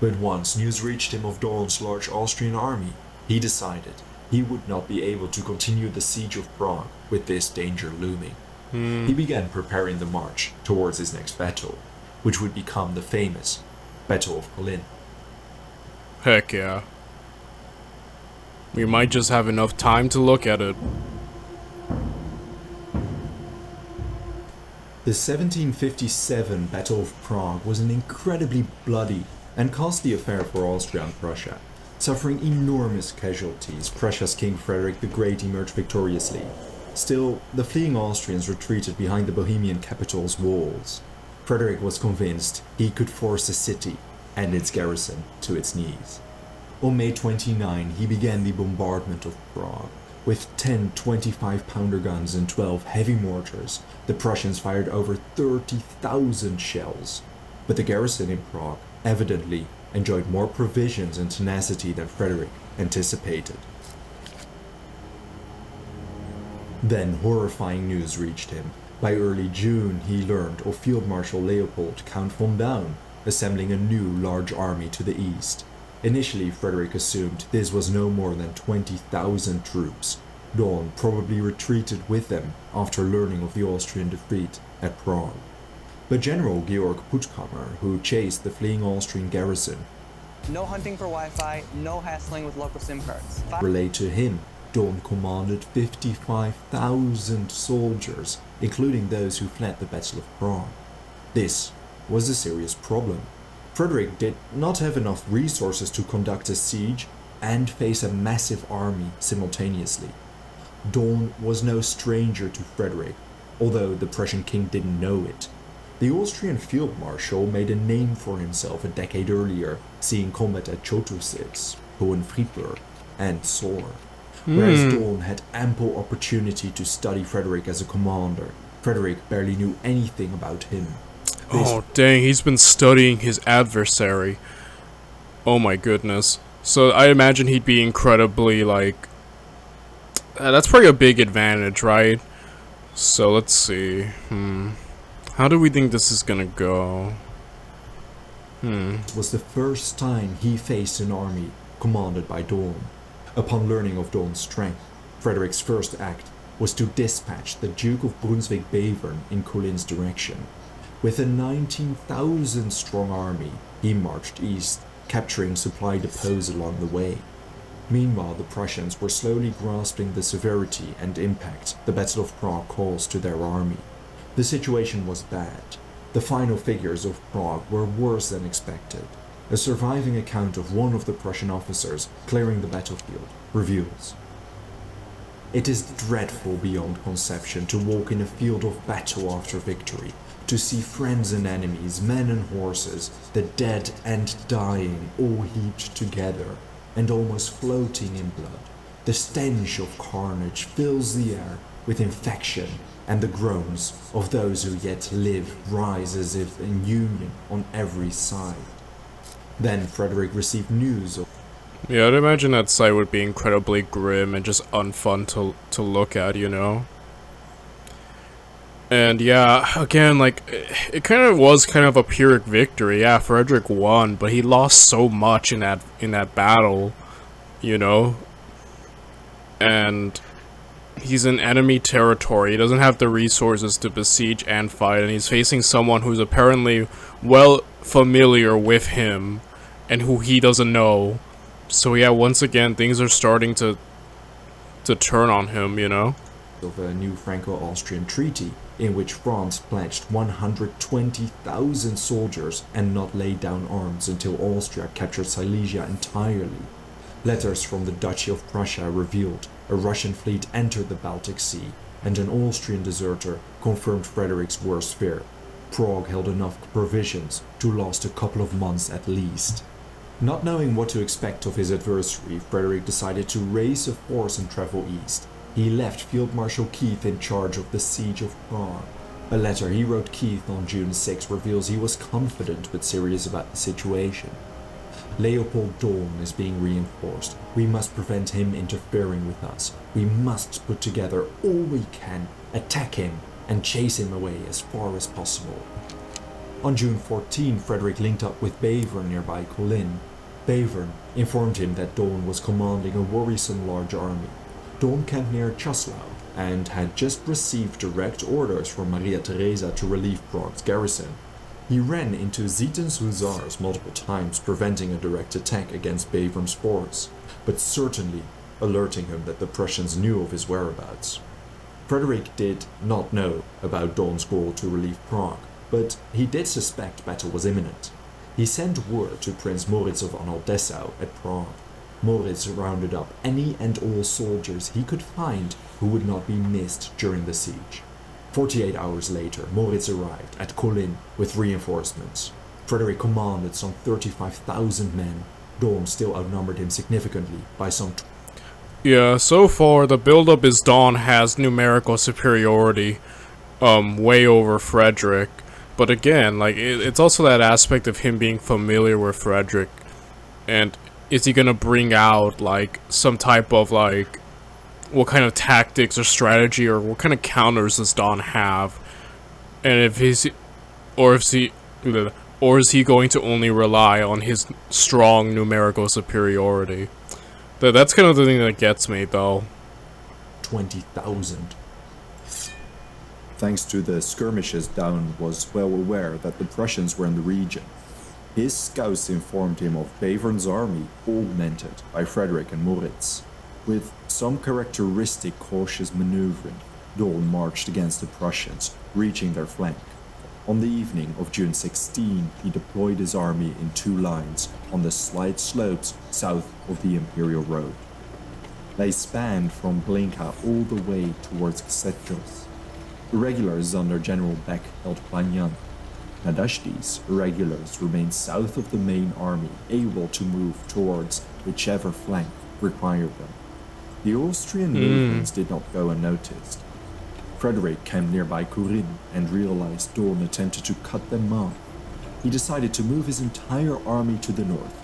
but once news reached him of Daun's large Austrian army, he decided he would not be able to continue the siege of Prague with this danger looming. He began preparing the march towards his next battle, which would become the famous Battle of Kolin. Heck yeah. We might just have enough time to look at it. The 1757 Battle of Prague was an incredibly bloody and costly affair for Austria and Prussia. Suffering enormous casualties, Prussia's King Frederick the Great emerged victoriously. Still, the fleeing Austrians retreated behind the Bohemian capital's walls. Frederick was convinced he could force the city and its garrison to its knees. On May 29, he began the bombardment of Prague. With 10 25-pounder guns and 12 heavy mortars, the Prussians fired over 30,000 shells. But the garrison in Prague evidently enjoyed more provisions and tenacity than Frederick anticipated. Then horrifying news reached him. By early June, he learned of Field Marshal Leopold Count von Daun assembling a new large army to the east. Initially, Frederick assumed this was no more than 20,000 troops. Daun probably retreated with them after learning of the Austrian defeat at Prague. But General Georg Puttkamer, who chased the fleeing Austrian garrison, no hunting for Wi-Fi, no hassling with local SIM cards. relayed to him Daun commanded 55,000 soldiers, including those who fled the Battle of Prague. This was a serious problem. Frederick did not have enough resources to conduct a siege and face a massive army simultaneously. Daun was no stranger to Frederick, although the Prussian king didn't know it. The Austrian field marshal made a name for himself a decade earlier, seeing combat at Chotusitz, Hohenfriedberg, and Soor. Whereas Daun had ample opportunity to study Frederick as a commander, Frederick barely knew anything about him. Oh, dang, he's been studying his adversary. Oh my goodness. So I imagine he'd be incredibly, like... that's probably a big advantage, right? So let's see. How do we think this is gonna go? It was the first time he faced an army commanded by Daun. Upon learning of Daun's strength, Frederick's first act was to dispatch the Duke of Brunswick-Bevern in Colin's direction. With a 19,000 strong army, he marched east, capturing supply depots along the way. Meanwhile, the Prussians were slowly grasping the severity and impact the Battle of Prague caused to their army. The situation was bad. The final figures of Prague were worse than expected. A surviving account of one of the Prussian officers clearing the battlefield reveals: "It is dreadful beyond conception to walk in a field of battle after victory, to see friends and enemies, men and horses, the dead and dying all heaped together and almost floating in blood. The stench of carnage fills the air with infection, and the groans of those who yet live rise as if in union on every side." Then Frederick received news of... Yeah, I'd imagine that sight would be incredibly grim and just unfun to look at, you know? And yeah, again, like, it kind of was kind of a Pyrrhic victory. Yeah, Frederick won, but he lost so much in that battle, you know? And he's in enemy territory. He doesn't have the resources to besiege and fight, and he's facing someone who's apparently well familiar with him and who he doesn't know. So yeah, once again, things are starting to turn on him, you know? Of a new Franco-Austrian treaty in which France pledged 120,000 soldiers and not laid down arms until Austria captured Silesia entirely. Letters from the Duchy of Prussia revealed a Russian fleet entered the Baltic Sea, and an Austrian deserter confirmed Frederick's worst fear. Prague held enough provisions to last a couple of months at least. Not knowing what to expect of his adversary, Frederick decided to raise a force and travel east. He left Field Marshal Keith in charge of the siege of Prague. A letter he wrote Keith on June 6 reveals he was confident but serious about the situation. Leopold Daun is being reinforced. We must prevent him interfering with us. We must put together all we can, attack him, and chase him away as far as possible. On June 14, Frederick linked up with Bevern nearby Kolin. Bevern informed him that Daun was commanding a worrisome large army. Daun camped near Czaslau and had just received direct orders from Maria Theresa to relieve Prague's garrison. He ran into Zieten's hussars multiple times, preventing a direct attack against Bevern's force, but certainly alerting him that the Prussians knew of his whereabouts. Frederick did not know about Daun's goal to relieve Prague, but he did suspect battle was imminent. He sent word to Prince Moritz of Anhalt-Dessau at Prague. Moritz rounded up any and all soldiers he could find who would not be missed during the siege. 48 hours later, Moritz arrived at Kolin with reinforcements. Frederick commanded some 35,000 men. Daun still outnumbered him significantly by some. Yeah, so far the buildup is Daun has numerical superiority, way over Frederick. But again, like, it's also that aspect of him being familiar with Frederick. And is he gonna bring out, like, some type of, like, what kind of tactics or strategy or what kind of counters does Daun have? And if he's, or is he going to only rely on his strong numerical superiority? That's kind of the thing that gets me, though. 20,000. Thanks to the skirmishes, Daun was well aware that the Prussians were in the region. His scouts informed him of Bevern's army, augmented by Frederick and Moritz. With some characteristic cautious maneuvering, Daun marched against the Prussians, reaching their flank. On the evening of June 16, he deployed his army in two lines on the slight slopes south of the Imperial Road. They spanned from Glinka all the way towards Ksetros. Irregulars under General Beck held Planyan. Nadashti's irregulars remained south of the main army, able to move towards whichever flank required them. The Austrian movements did not go unnoticed. Frederick came nearby Kurin and realized Daun attempted to cut them off. He decided to move his entire army to the north.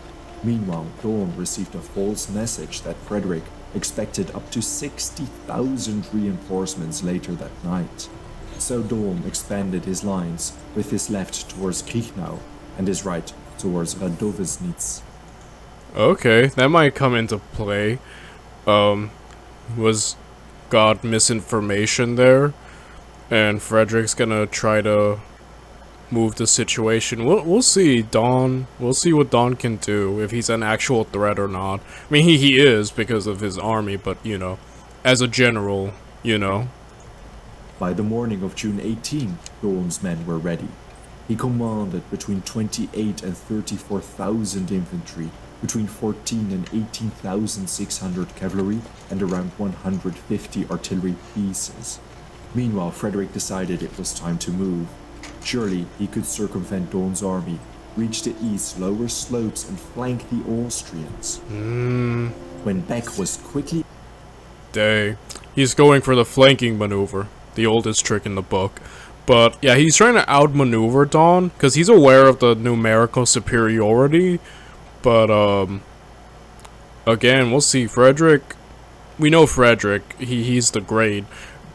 Meanwhile, Daun received a false message that Frederick expected up to 60,000 reinforcements later that night. So Daun expanded his lines, with his left towards Krichnau and his right towards Radovesnitz. Okay, that might come into play. Was got misinformation there, and Frederick's gonna try to move the situation. We'll see. We'll see what Daun can do, if he's an actual threat or not. I mean, he is because of his army, but, you know, as a general, you know. By the morning of June 18, Daun's men were ready. He commanded between 28 and 34,000 infantry, between 14 and 18,600 cavalry, and around 150 artillery pieces. Meanwhile, Frederick decided it was time to move. Surely he could circumvent Daun's army, reach the east's lower slopes, and flank the Austrians. When Beck was quickly... He's going for the flanking maneuver, the oldest trick in the book. But yeah, he's trying to outmaneuver Daun, because he's aware of the numerical superiority. But, again, we'll see. Frederick, we know Frederick, he's the great.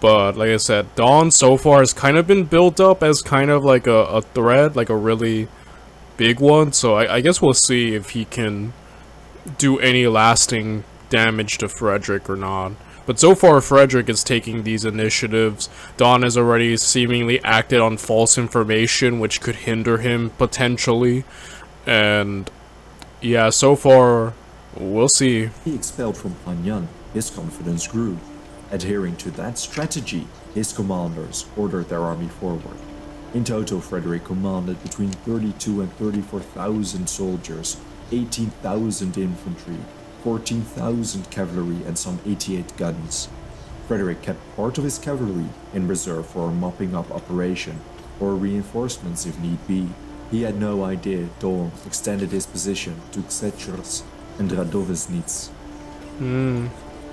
But, like I said, Daun so far has kind of been built up as kind of like a threat, like a really big one. So I guess we'll see if he can do any lasting damage to Frederick or not. But so far, Frederick is taking these initiatives. Daun has already seemingly acted on false information, which could hinder him, potentially. And yeah, so far, we'll see. He expelled from Planyan, his confidence grew. Adhering to that strategy, his commanders ordered their army forward. In total, Frederick commanded between 32 and 34,000 soldiers, 18,000 infantry, 14,000 cavalry, and some 88 guns. Frederick kept part of his cavalry in reserve for a mopping up operation, or reinforcements if need be. He had no idea Dawn extended his position to Ksetrzers and Radovesnitz.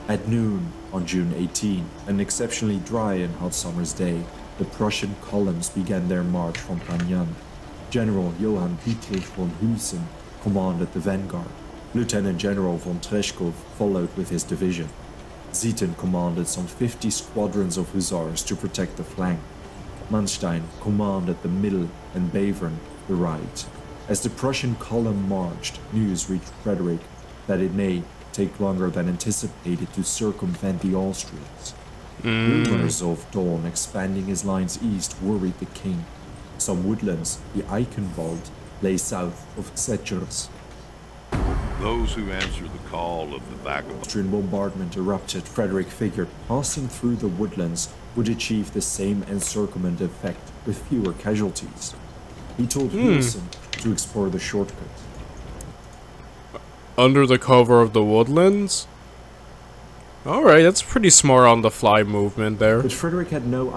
At noon on June 18, an exceptionally dry and hot summer's day, the Prussian columns began their march from Panyan. General Johann Dietrich von Hülsen commanded the vanguard. Lieutenant General von Treshkov followed with his division. Zieten commanded some 50 squadrons of hussars to protect the flank. Manstein commanded the middle and Bevern the right. As the Prussian column marched, news reached Frederick that it may take longer than anticipated to circumvent the Austrians. Rumors of Dawn expanding his lines east worried the king. Some woodlands, the Eichenwald, lay south of Ksetrzers. Those who answer the call of the vagabond. Austrian bombardment erupted. Frederick figured passing through the woodlands would achieve the same encirclement effect with fewer casualties. He told Wilson to explore the shortcut. Under the cover of the woodlands? Alright, that's pretty smart on the fly movement there. But Frederick had no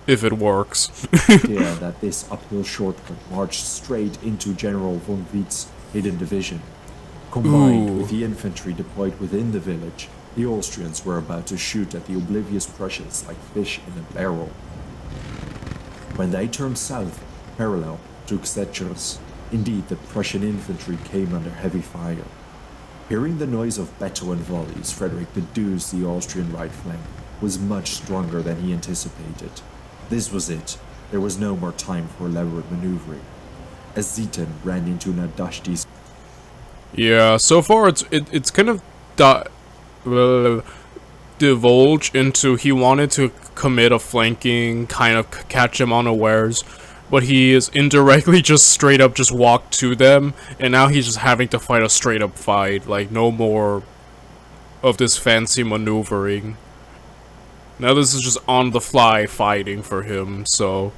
If it works. idea that this uphill shortcut marched straight into General von Wietz's hidden division. Combined with the infantry deployed within the village, the Austrians were about to shoot at the oblivious Prussians like fish in a barrel. When they turned south, parallel to Ksetrzers, indeed the Prussian infantry came under heavy fire. Hearing the noise of battle and volleys, Frederick deduced the Austrian right flank was much stronger than he anticipated. This was it. There was no more time for elaborate maneuvering. As Zieten ran into Nadashti's Yeah, so far it's kind of divulged into he wanted to commit a flanking, kind of catch him unawares, but he is indirectly just straight up just walked to them, and now he's just having to fight a straight up fight, like no more of this fancy maneuvering. Now this is just on the fly fighting for him, so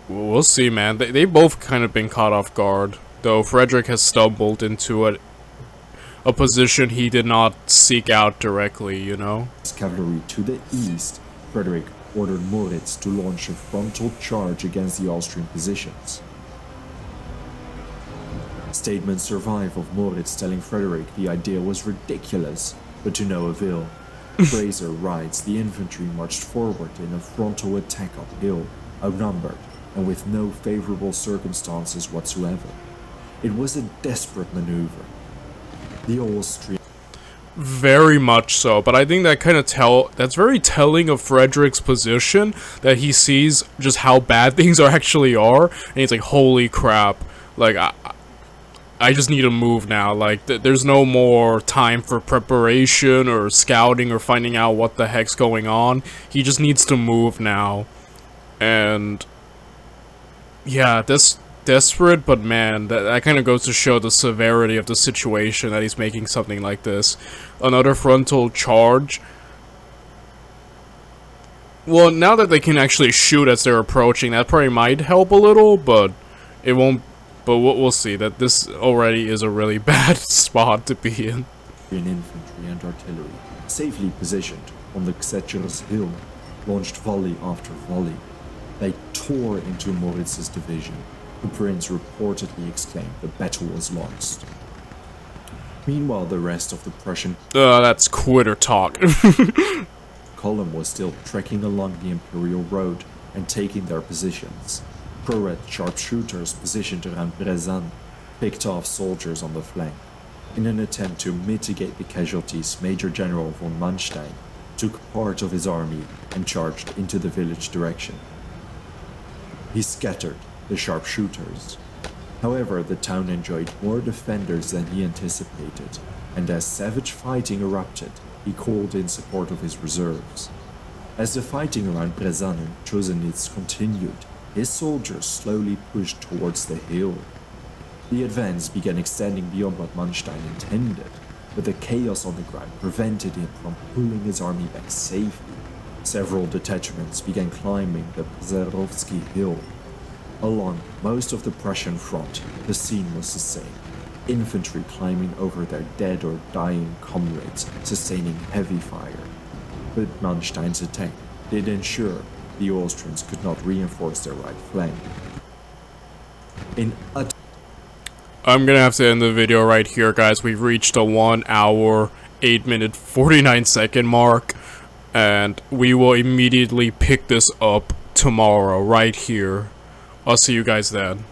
we'll see, man. They both kind of been caught off guard, though Frederick has stumbled into a position he did not seek out directly, you know? cavalry to the east. Frederick ordered Moritz to launch a frontal charge against the Austrian positions. Statements survive of Moritz telling Frederick the idea was ridiculous, but to no avail. Fraser writes the infantry marched forward in a frontal attack uphill, outnumbered, and with no favorable circumstances whatsoever. It was a desperate maneuver. The Austrian Very much so, but I think that kind of that's very telling of Frederick's position, that he sees just how bad things actually are, and he's like, holy crap, like, I just need to move now, like, there's no more time for preparation, or scouting, or finding out what the heck's going on. He just needs to move now, and, yeah, that's desperate, but man, that kind of goes to show the severity of the situation that he's making something like this. Another frontal charge. Well, now that they can actually shoot as they're approaching, that probably might help a little, but it won't. But we'll see. That this already is a really bad spot to be in. infantry and artillery, safely positioned on the Ksetrzers hill, launched volley after volley. They tore into Moritz's division. The prince reportedly exclaimed the battle was lost. Meanwhile, the rest of the Prussian That's quitter talk. column was still trekking along the Imperial Road and taking their positions. Pro-Red sharpshooters positioned around Brezan picked off soldiers on the flank. In an attempt to mitigate the casualties, Major General von Manstein took part of his army and charged into the village direction. He scattered the sharpshooters. However, the town enjoyed more defenders than he anticipated, and as savage fighting erupted, he called in support of his reserves. As the fighting around Brezan and Chosenitz continued, his soldiers slowly pushed towards the hill. The advance began extending beyond what Manstein intended, but the chaos on the ground prevented him from pulling his army back safely. Several detachments began climbing the Pzerovsky hill. Along most of the Prussian front, the scene was the same. Infantry climbing over their dead or dying comrades, sustaining heavy fire. But Manstein's attack did ensure the Austrians could not reinforce their right flank. in a I'm gonna have to end the video right here, guys. We've reached the 1 hour, 8 minute, 49 second mark. And we will immediately pick this up tomorrow, right here. I'll see you guys then.